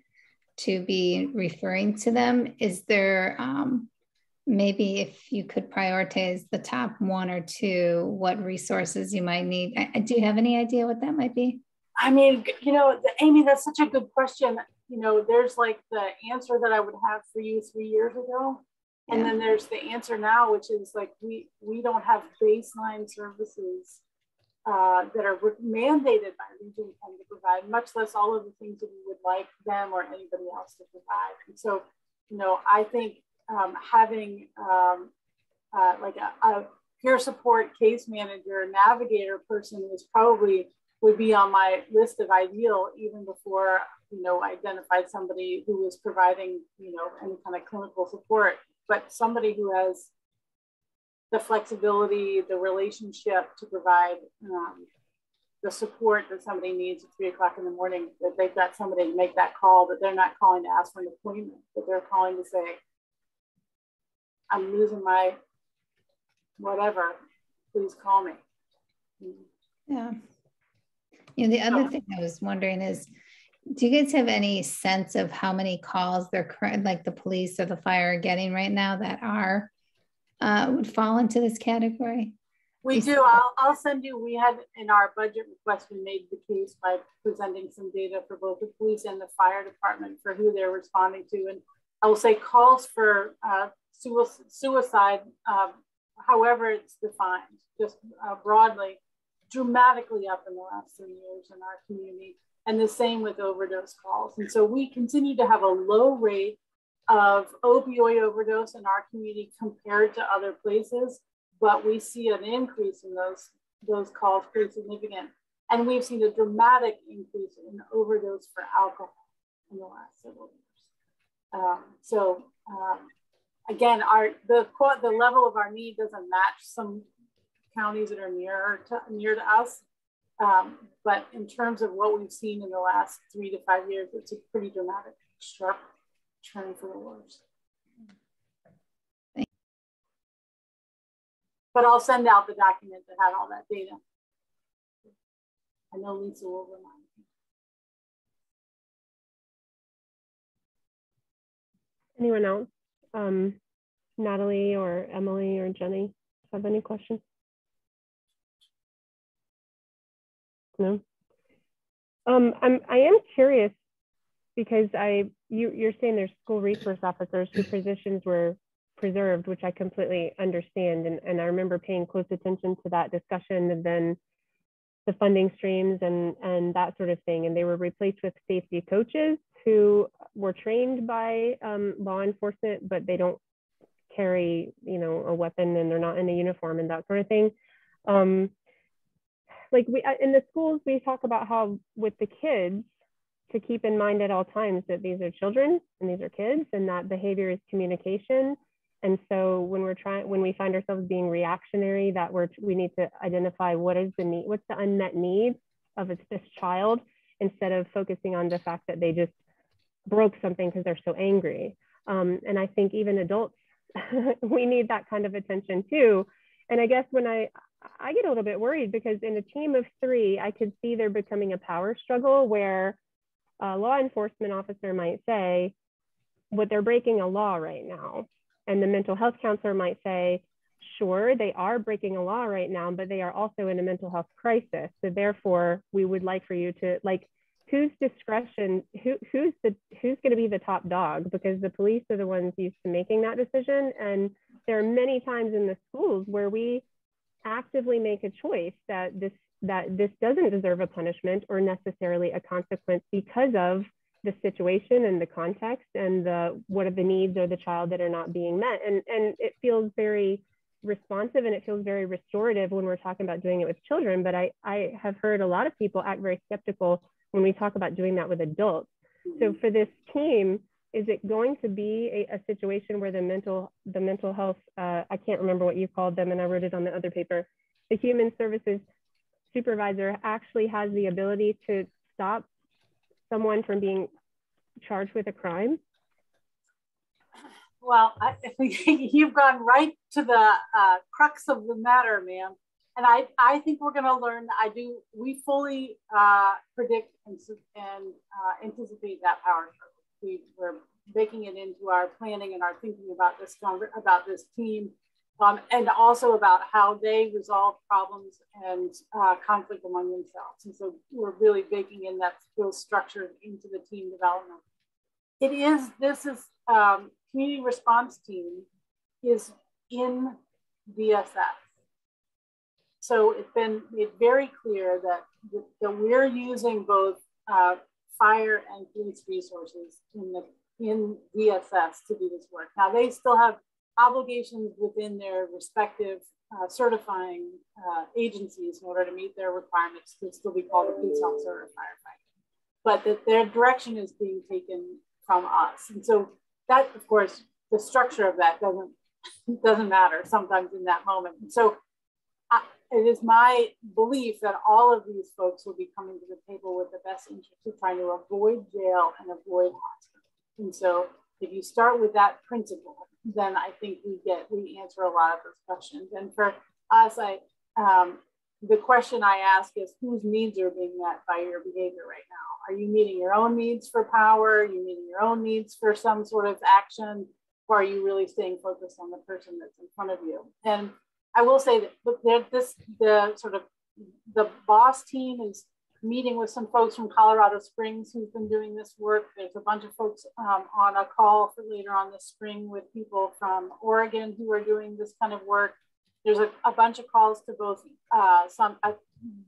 to be referring to them. Is there, maybe if you could prioritize the top 1 or 2, what resources you might need? Do you have any idea what that might be? I mean, you know, Amy, that's such a good question. You know, there's like the answer that I would have for you 3 years ago. And then there's the answer now, which is like, we don't have baseline services that are mandated by Region 10 to provide, much less all of the things that we would like them or anybody else to provide. And so, you know, I think having like a peer support case manager, navigator person would be on my list of ideal even before, you know, I identified somebody who was providing, you know, any kind of clinical support. But somebody who has the flexibility, the relationship to provide the support that somebody needs at 3 o'clock in the morning, that they've got somebody to make that call, that they're not calling to ask for an appointment, but they're calling to say, I'm losing my whatever, please call me. Yeah. You know, the other thing I was wondering is, do you guys have any sense of how many calls they're like the police or the fire are getting right now that are would fall into this category? We do. I'll send you. We had in our budget request, we made the case by presenting some data for both the police and the fire department for who they're responding to. And I will say calls for suicide, however it's defined, just broadly, dramatically up in the last 3 years in our community. And the same with overdose calls. And so we continue to have a low rate of opioid overdose in our community compared to other places, but we see an increase in those calls, pretty significant. And we've seen a dramatic increase in overdose for alcohol in the last several years. Again, the level of our need doesn't match some counties that are near to us. But in terms of what we've seen in the last 3 to 5 years, it's a pretty dramatic, sharp turn for the worse. But I'll send out the document that had all that data. I know Lisa will remind me. Anyone else? Natalie or Emily or Jenny have any questions? No. I am curious because you're saying there's school resource officers whose positions were preserved, which I completely understand, and I remember paying close attention to that discussion, and then the funding streams and that sort of thing, and they were replaced with safety coaches who were trained by law enforcement, but they don't carry, a weapon, and they're not in a uniform and that sort of thing. Like in the schools, we talk about how with the kids to keep in mind at all times that these are children and these are kids, and that behavior is communication. And so when we find ourselves being reactionary, that we need to identify what is the need, what's the unmet need of this child, instead of focusing on the fact that they just broke something because they're so angry. And I think even adults, we need that kind of attention too. And I guess when I get a little bit worried, because in a team of 3, I could see there becoming a power struggle where a law enforcement officer might say, "But they're breaking a law right now." And the mental health counselor might say, "Sure, they are breaking a law right now, but they are also in a mental health crisis. So therefore, we would like for you to," like, whose discretion, who's going to be the top dog? Because the police are the ones used to making that decision. And there are many times in the schools where we actively make a choice that this doesn't deserve a punishment or necessarily a consequence because of the situation and the context and what are the needs of the child that are not being met. And it feels very responsive and it feels very restorative when we're talking about doing it with children. But I have heard a lot of people act very skeptical when we talk about doing that with adults. So for this team, is it going to be a situation where the mental health, I can't remember what you called them, and I wrote it on the other paper, the human services supervisor actually has the ability to stop someone from being charged with a crime? Well, I think you've gone right to the crux of the matter, ma'am. And I think we're going to learn. We fully predict and anticipate that power struggle. We're baking it into our planning and our thinking about this team, and also about how they resolve problems and conflict among themselves. And so we're really baking in those structures into the team development. This is community response team is in DSS. So it's been made very clear that we're using both fire and police resources in DSS to do this work. Now they still have obligations within their respective certifying agencies in order to meet their requirements to still be called a police officer or a firefighter, but that their direction is being taken from us. And so that, of course, the structure of that doesn't matter sometimes in that moment. And so it is my belief that all of these folks will be coming to the table with the best interest of trying to avoid jail and avoid hospital. And so if you start with that principle, then I think we answer a lot of those questions. And for us, the question I ask is, whose needs are being met by your behavior right now? Are you meeting your own needs for power? Are you meeting your own needs for some sort of action? Or are you really staying focused on the person that's in front of you? And I will say that the boss team is meeting with some folks from Colorado Springs who've been doing this work. There's a bunch of folks on a call for later on this spring with people from Oregon who are doing this kind of work. There's a bunch of calls to both a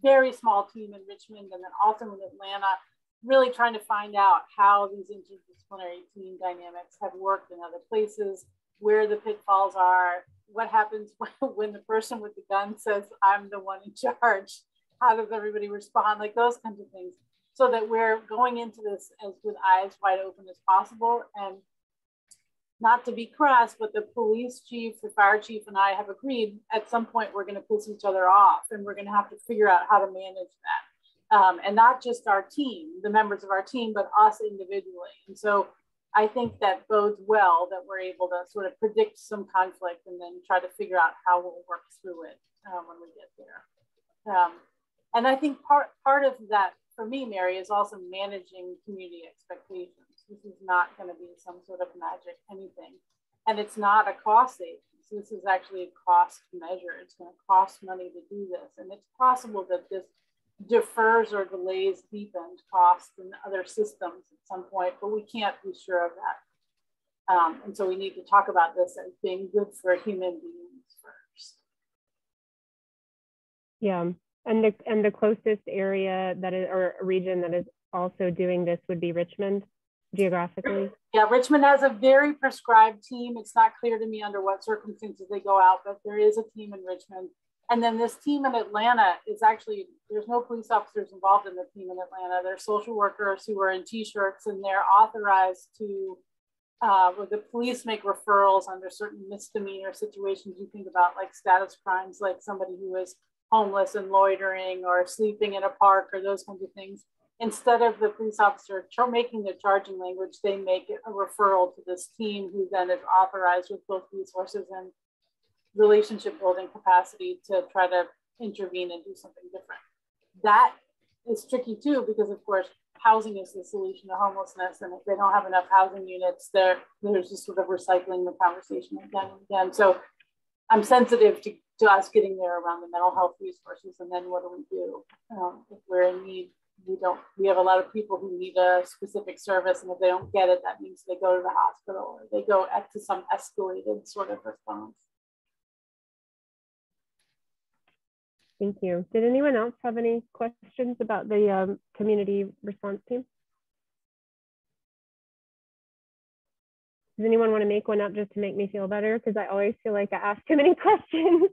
very small team in Richmond and then also in Atlanta really trying to find out how these interdisciplinary team dynamics have worked in other places, where the pitfalls are, what happens when the person with the gun says, I'm the one in charge, how does everybody respond, like those kinds of things, so that we're going into this as with eyes wide open as possible. And not to be crass, but the police chief, the fire chief, and I have agreed at some point we're going to piss each other off, and we're going to have to figure out how to manage that. And not just our team, the members of our team, but us individually. And so I think that bodes well that we're able to sort of predict some conflict and then try to figure out how we'll work through it when we get there. And I think part of that for me, Mary, is also managing community expectations. This is not going to be some sort of magic anything. And it's not a cost savings. This is actually a cost measure. It's going to cost money to do this. And it's possible that this defers or delays deepened costs in other systems at some point, but we can't be sure of that. And so we need to talk about this as being good for human beings first. Yeah, and the closest area that is, or region that is also doing this would be Richmond, geographically. Yeah, Richmond has a very prescribed team. It's not clear to me under what circumstances they go out, but there is a team in Richmond. And then this team in Atlanta is actually, there's no police officers involved in the team in Atlanta. They're social workers who are in t-shirts, and they're authorized to, where the police make referrals under certain misdemeanor situations. You think about like status crimes, like somebody who is homeless and loitering or sleeping in a park or those kinds of things. Instead of the police officer making the charging language, they make a referral to this team, who then is authorized with both resources and relationship building capacity to try to intervene and do something different. That is tricky too, because of course, housing is the solution to homelessness. And if they don't have enough housing units, there's just sort of recycling the conversation again and again. So I'm sensitive to us getting there around the mental health resources. And then what do we do? If we're in need, we have a lot of people who need a specific service. And if they don't get it, that means they go to the hospital or they go to some escalated sort of response. Thank you. Did anyone else have any questions about the community response team? Does anyone want to make one up just to make me feel better? Because I always feel like I ask too many questions.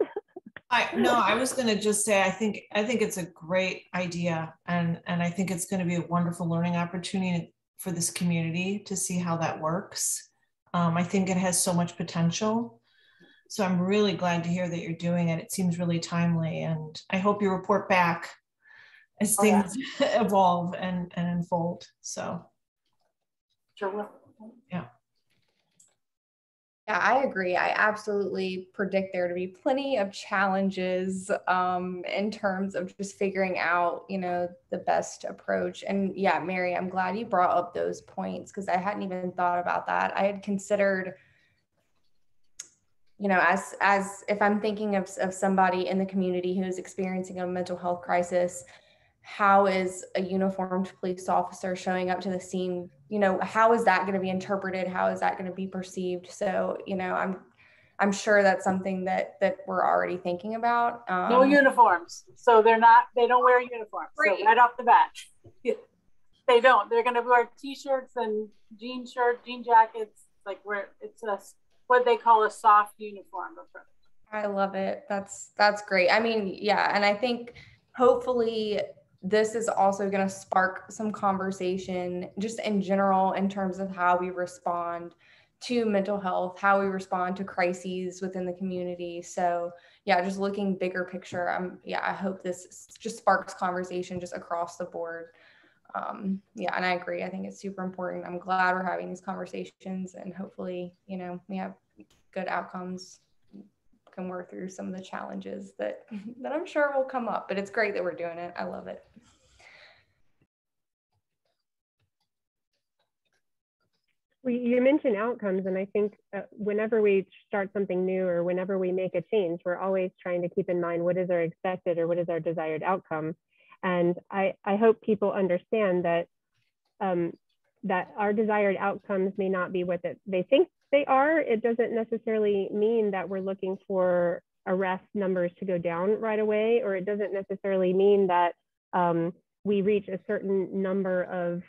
I was going to just say, I think it's a great idea. And I think it's going to be a wonderful learning opportunity for this community to see how that works. I think it has so much potential. So I'm really glad to hear that you're doing it. It seems really timely, and I hope you report back as things evolve and unfold. So sure will. Yeah. Yeah, I agree. I absolutely predict there to be plenty of challenges in terms of just figuring out, the best approach. And yeah, Mary, I'm glad you brought up those points, because I hadn't even thought about that. I had considered, as if I'm thinking of somebody in the community who is experiencing a mental health crisis, how is a uniformed police officer showing up to the scene? How is that going to be interpreted? How is that going to be perceived? So, I'm sure that's something that we're already thinking about. No uniforms. So they don't wear uniforms. Great. So right off the bat, they don't. They're going to wear t-shirts and jean jackets, like it's what they call a soft uniform approach. I love it. That's great. I mean, yeah. And I think hopefully this is also going to spark some conversation just in general in terms of how we respond to mental health, how we respond to crises within the community. So yeah, just looking bigger picture. I hope this just sparks conversation just across the board. Yeah, and I agree. I think it's super important. I'm glad we're having these conversations, and hopefully, we have good outcomes, can work through some of the challenges that I'm sure will come up, but it's great that we're doing it. I love it. You mentioned outcomes, and I think whenever we start something new or whenever we make a change, we're always trying to keep in mind what is our expected or what is our desired outcome. And I hope people understand that that our desired outcomes may not be what they think they are. It doesn't necessarily mean that we're looking for arrest numbers to go down right away, or it doesn't necessarily mean that we reach a certain number of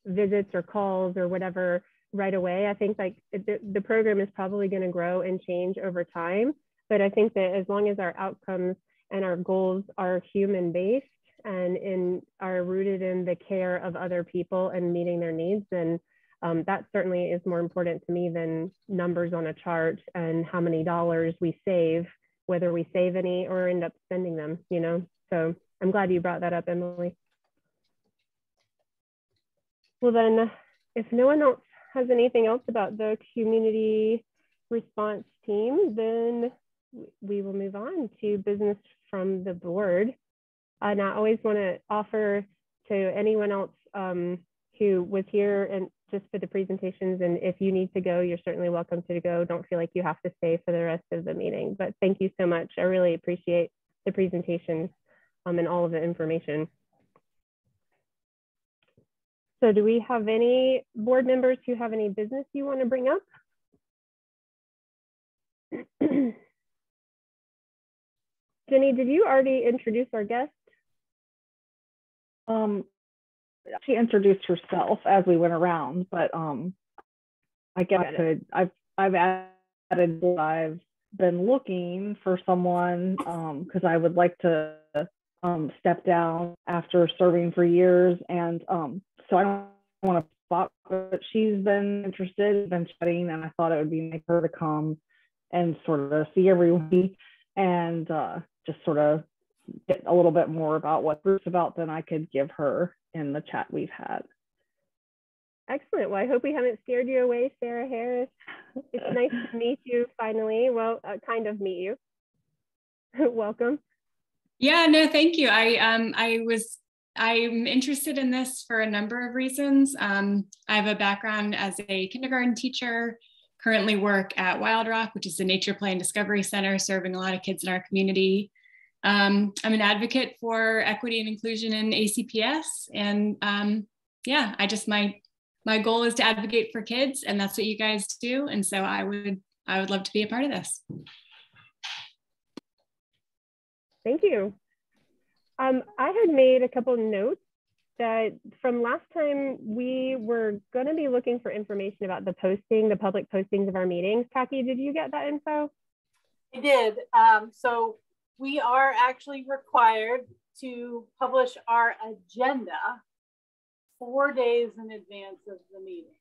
visits or calls or whatever right away. I think like the program is probably going to grow and change over time, but I think that as long as our outcomes and our goals are human-based and are rooted in the care of other people and meeting their needs, then that certainly is more important to me than numbers on a chart and how many dollars we save, whether we save any or end up spending them, you know? So I'm glad you brought that up, Emily. Well then, if no one else has anything else about the community response team, then we will move on to business from the board. And I always want to offer to anyone else who was here and just for the presentations, and if you need to go, you're certainly welcome to go. Don't feel like you have to stay for the rest of the meeting, but thank you so much. I really appreciate the presentations and all of the information. So do we have any board members who have any business you want to bring up? Jenny, did you already introduce our guest? She introduced herself as we went around, but I guess I could. I've added. I've been looking for someone because I would like to step down after serving for years, and so I don't want to spot, but she's been interested, been chatting, and I thought it would be nice for her to come and sort of see everyone and just sort of get a little bit more about what group's about than I could give her in the chat we've had. Excellent. Well, I hope we haven't scared you away, Sarah Harris. It's nice to meet you finally. Well, kind of meet you. Welcome. Yeah, no, thank you. I'm interested in this for a number of reasons. I have a background as a kindergarten teacher, currently work at Wild Rock, which is the Nature Play and Discovery Center, serving a lot of kids in our community. I'm an advocate for equity and inclusion in ACPS. And yeah, my goal is to advocate for kids, and that's what you guys do. And so I would love to be a part of this. Thank you. I had made a couple of notes that from last time we were going to be looking for information about the public postings of our meetings. Kathy, did you get that info? I did. So we are actually required to publish our agenda 4 days in advance of the meeting.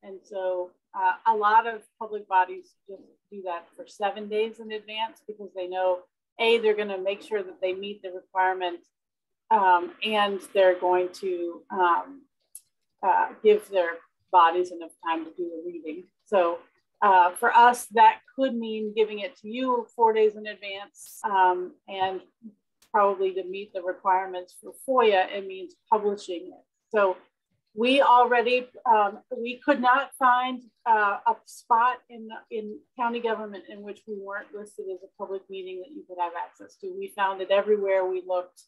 And so a lot of public bodies just do that for 7 days in advance because they know, A, they're going to make sure that they meet the requirements and they're going to give their bodies enough time to do the reading. So for us, that could mean giving it to you 4 days in advance and probably to meet the requirements for FOIA, it means publishing it. So we already, we could not find a spot in county government in which we weren't listed as a public meeting that you could have access to. We found it everywhere we looked.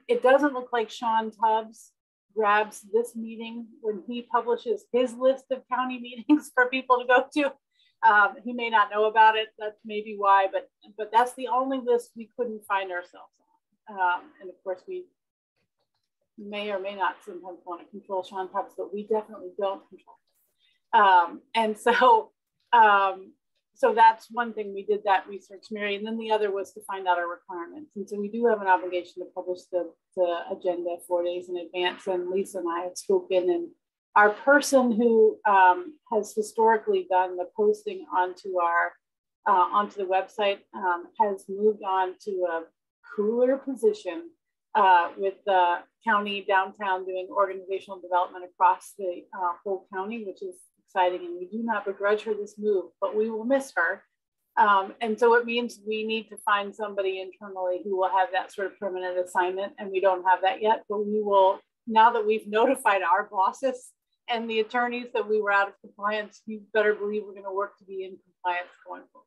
It doesn't look like Sean Tubbs grabs this meeting when he publishes his list of county meetings for people to go to. He may not know about it. That's maybe why, but that's the only list we couldn't find ourselves on. And of course, we may or may not sometimes want to control Sean Tubbs, but we definitely don't control. And so, so that's one thing, we did that research, Mary, and then the other was to find out our requirements. And so we do have an obligation to publish the agenda 4 days in advance. And Lisa and I have spoken, and our person who has historically done the posting onto our onto the website has moved on to a cooler position with the county downtown doing organizational development across the whole county, which is exciting. And we do not begrudge her this move, but we will miss her. And so it means we need to find somebody internally who will have that sort of permanent assignment. And we don't have that yet, but we will, now that we've notified our bosses and the attorneys that we were out of compliance, you better believe we're going to work to be in compliance going forward.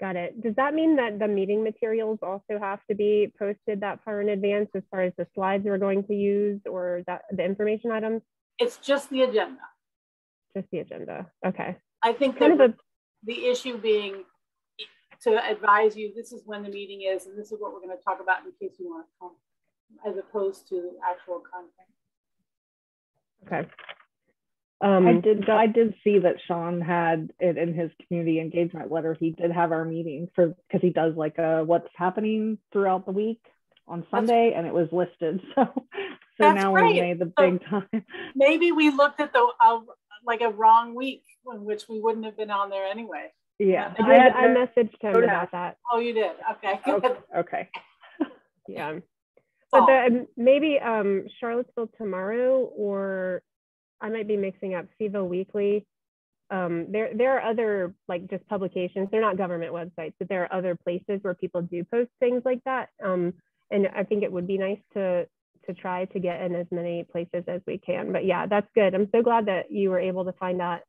Got it. Does that mean that the meeting materials also have to be posted that far in advance as far as the slides we're going to use or that the information items? It's just the agenda. Just the agenda. Okay. I think kind of the issue being to advise you, this is when the meeting is, and this is what we're going to talk about in case you want to come, as opposed to actual content. Okay. I did see that Sean had it in his community engagement letter. He did have our meeting because he does like what's happening throughout the week on Sunday, and it was listed. So now great. we made the big time. Maybe we looked at the like a wrong week in which we wouldn't have been on there anyway. Yeah, I messaged him about that. Oh, you did? Okay. Good. Okay. Yeah. But maybe Charlottesville Tomorrow, or I might be mixing up Sivo Weekly. There are other like just publications. They're not government websites, but there are other places where people do post things like that. And I think it would be nice to try to get in as many places as we can. But yeah, that's good. I'm so glad that you were able to find that.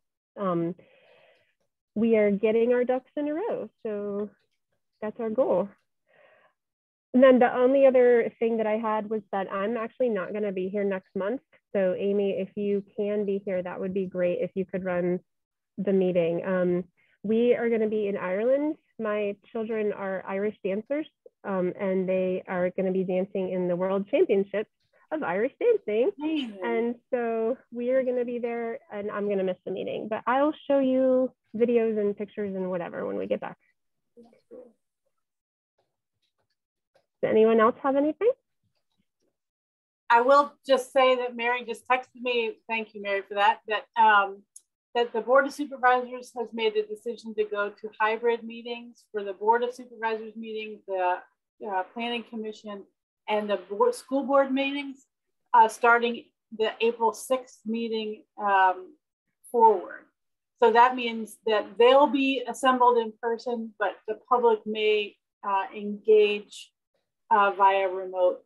We are getting our ducks in a row, so that's our goal. And then the only other thing that I had was that I'm actually not going to be here next month. So Amy, if you can be here, that would be great if you could run the meeting. We are going to be in Ireland. My children are Irish dancers, and they are going to be dancing in the World Championships of Irish dancing. And so we are going to be there, and I'm going to miss the meeting. But I'll show you videos and pictures and whatever when we get back. Does anyone else have anything? I will just say that Mary just texted me. Thank you, Mary, for that. That the Board of Supervisors has made the decision to go to hybrid meetings for the Board of Supervisors meeting, the Planning Commission, and the school board meetings, starting the April 6th meeting forward. So that means that they'll be assembled in person, but the public may engage via remote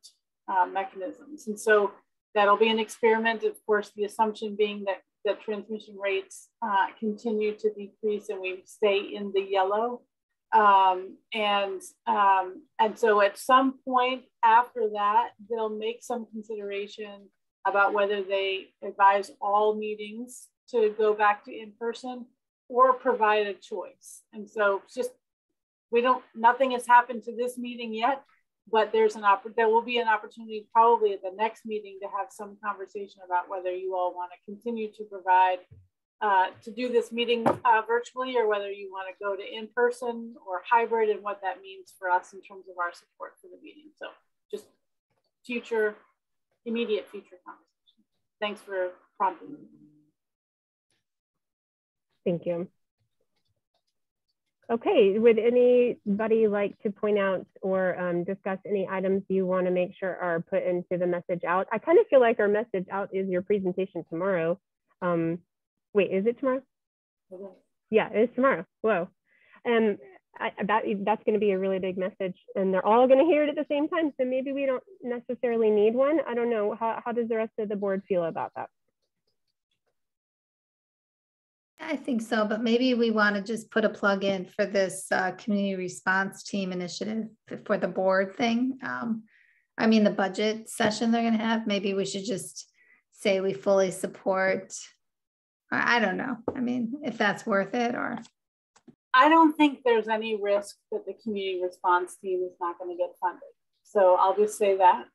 mechanisms. And so that'll be an experiment. Of course, the assumption being that the transmission rates continue to decrease and we stay in the yellow. And so at some point after that, they'll make some consideration about whether they advise all meetings to go back to in-person or provide a choice. And so just, nothing has happened to this meeting yet, but there will be an opportunity probably at the next meeting to have some conversation about whether you all want to continue to provide, to do this meeting virtually, or whether you want to go to in-person or hybrid, and what that means for us in terms of our support for the meeting. So just immediate future conversation. Thanks for prompting me. Thank you. Okay, would anybody like to point out or discuss any items you want to make sure are put into the message out? I kind of feel like our message out is your presentation tomorrow. Wait, is it tomorrow? Yeah, it's tomorrow. Whoa. And that's going to be a really big message, and they're all going to hear it at the same time. So maybe we don't necessarily need one. I don't know. How does the rest of the board feel about that? I think so, but maybe we want to just put a plug in for this community response team initiative for the board thing. I mean, the budget session they're going to have, maybe we should just say we fully support. I don't know. I mean, if that's worth it, or. I don't think there's any risk that the community response team is not going to get funded. So I'll just say that.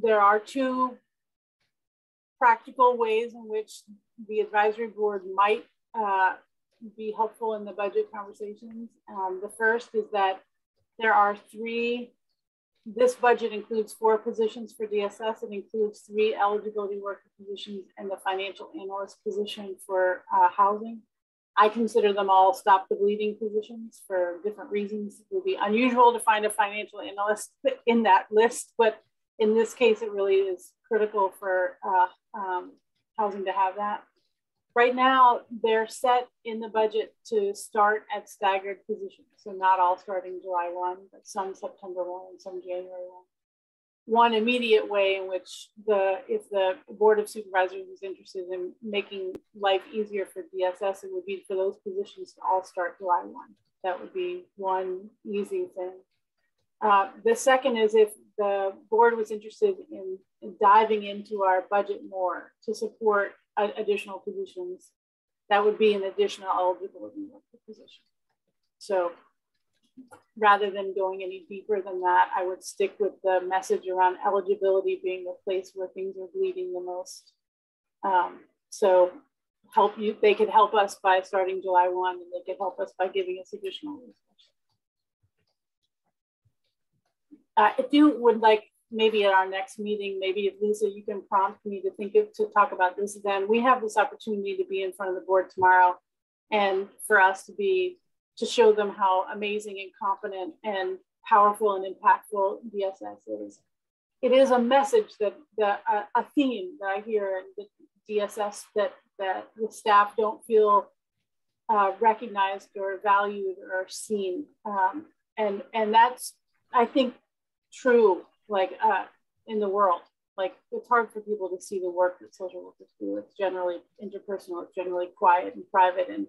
There are two practical ways in which the advisory board might be helpful in the budget conversations. The first is that there are this budget includes 4 positions for DSS. It includes 3 eligibility worker positions and the financial analyst position for housing. I consider them all stop the bleeding positions for different reasons. It would be unusual to find a financial analyst in that list, but in this case, it really is critical for housing to have that. Right now, they're set in the budget to start at staggered positions. So not all starting July 1, but some September 1 and some January 1. One immediate way in which if the Board of Supervisors is interested in making life easier for DSS, it would be for those positions to all start July 1. That would be one easy thing. The second is if the board was interested in diving into our budget more to support additional positions, that would be an additional eligibility position. So rather than going any deeper than that, I would stick with the message around eligibility being the place where things are bleeding the most. So they could help us by starting July 1, and they could help us by giving us additional resources. If you would like, maybe at our next meeting, maybe if Lisa, you can prompt me to talk about this, then we have this opportunity to be in front of the board tomorrow, and for us to show them how amazing and competent and powerful and impactful DSS is. It is a message that a theme that I hear in the DSS that the staff don't feel recognized or valued or seen, and that's, I think, true. Like in the world, like it's hard for people to see the work that social workers do. It's generally interpersonal. It's generally quiet and private, and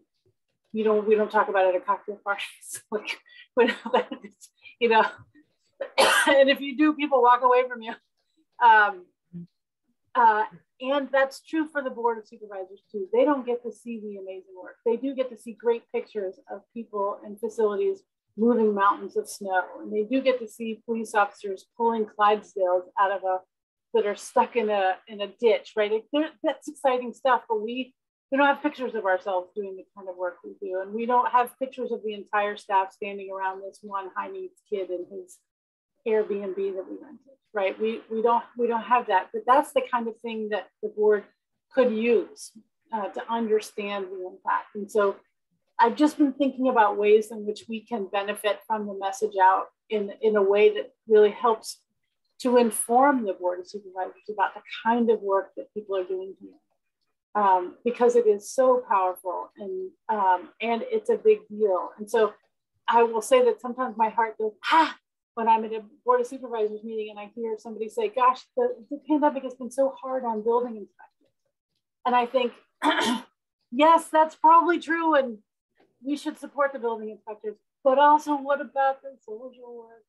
we don't talk about it at cocktail parties. Like, you know, and if you do, people walk away from you. And that's true for the Board of Supervisors too. They don't get to see the amazing work. They do get to see great pictures of people and facilities moving mountains of snow. And they do get to see police officers pulling Clydesdales that are stuck in a ditch, right? That's exciting stuff, but we don't have pictures of ourselves doing the kind of work we do. And we don't have pictures of the entire staff standing around this one high needs kid in his Airbnb that we rented, right? We don't have that, but that's the kind of thing that the board could use to understand the impact. And so I've just been thinking about ways in which we can benefit from the message out in a way that really helps to inform the Board of Supervisors about the kind of work that people are doing here, because it is so powerful and it's a big deal. And so I will say that sometimes my heart goes, when I'm at a Board of Supervisors meeting and I hear somebody say, gosh, the pandemic has been so hard on building inspectors. And I think, yes, that's probably true. And we should support the building inspectors, but also what about the social workers?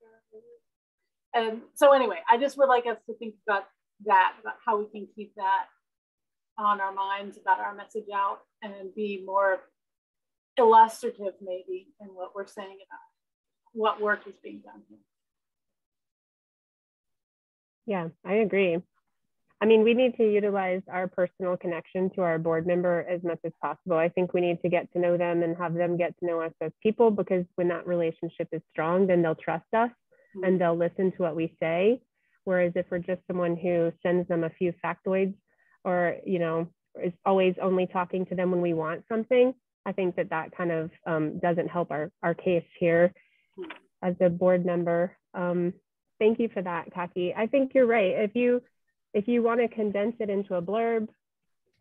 And so anyway, I just would like us to think about that, about how we can keep that on our minds, about our message out, and be more illustrative maybe in what we're saying about what work is being done here. Yeah, I agree. I mean, we need to utilize our personal connection to our board member as much as possible. I think we need to get to know them and have them get to know us as people, because when that relationship is strong, then they'll trust us and they'll listen to what we say. Whereas if we're just someone who sends them a few factoids or, you know, is always only talking to them when we want something, I think that kind of doesn't help our case here as a board member. Thank you for that, Kaki. I think you're right. If you want to condense it into a blurb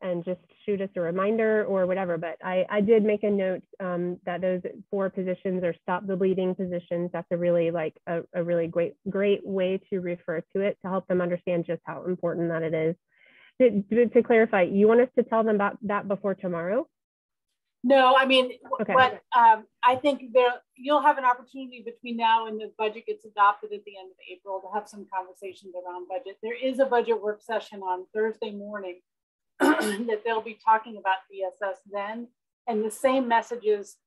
and just shoot us a reminder or whatever, but I did make a note that those 4 positions are stop the bleeding positions. That's a really a really great way to refer to it, to help them understand just how important that it is. To clarify, you want us to tell them about that before tomorrow? No, I mean, okay. What I think you'll have an opportunity between now and the budget gets adopted at the end of April to have some conversations around budget. There is a budget work session on Thursday morning that they'll be talking about DSS then, and the same messages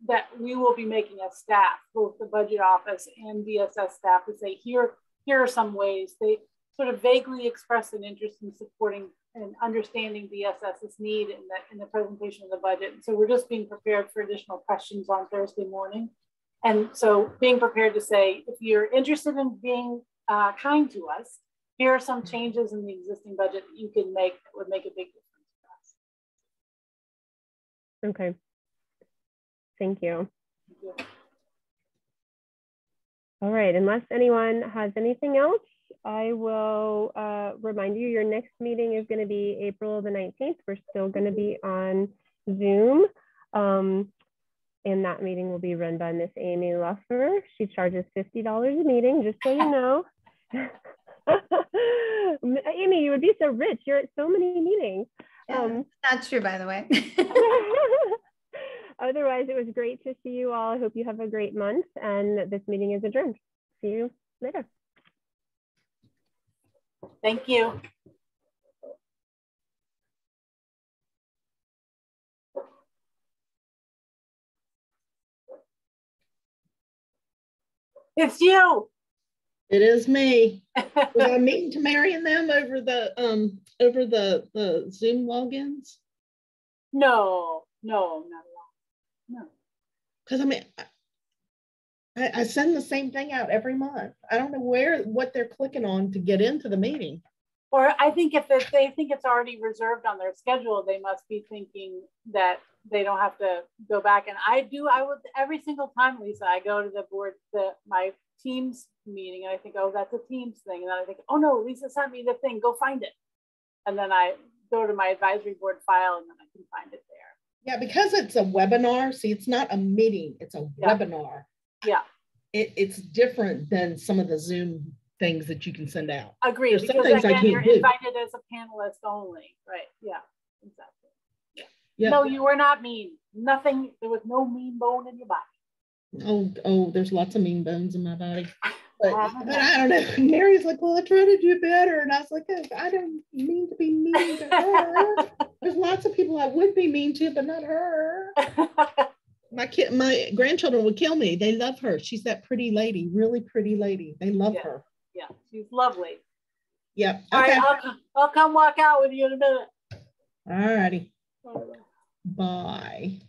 that we will be making as staff, both the budget office and DSS staff, to say here are some ways. They sort of vaguely expressed an interest in supporting and understanding DSS's need in the presentation of the budget. And so we're just being prepared for additional questions on Thursday morning. And so being prepared to say, if you're interested in being kind to us, here are some changes in the existing budget that you can make that would make a big difference for us. Okay. Thank you. Thank you. All right, unless anyone has anything else, I will remind you, your next meeting is going to be April the 19th. We're still going to be on Zoom. And that meeting will be run by Miss Amy Luffer. She charges $50 a meeting, just so you know. Amy, you would be so rich. You're at so many meetings. Yeah, that's true, by the way. Otherwise, it was great to see you all. I hope you have a great month, and this meeting is adjourned. See you later. Thank you. It's you. It is me. Was I meeting to Mary and them over the Zoom logins? No, not at all. No. Because I mean, I send the same thing out every month. I don't know what they're clicking on to get into the meeting. Or I think if they think it's already reserved on their schedule, they must be thinking that they don't have to go back. And I would every single time, Lisa, I go to the board, my Teams meeting, and I think, oh, that's a Teams thing. And then I think, oh no, Lisa sent me the thing, go find it. And then I go to my advisory board file and then I can find it there. Yeah, because it's a webinar. See, it's not a meeting, it's a webinar. Yeah. It's different than some of the Zoom things that you can send out. Agreed. Because again, you're invited as a panelist only. Right. Yeah, exactly. Yeah. No, you were not mean. Nothing, there was no mean bone in your body. Oh, there's lots of mean bones in my body. But I don't know. Mary's like, well, I try to do better. And I was like, I don't mean to be mean to her. There's lots of people I would be mean to, but not her. My grandchildren would kill me. They love her. She's that pretty lady, really pretty lady. They love her. Yeah, she's lovely. Yep. All right, I'll come walk out with you in a minute. All righty. Bye.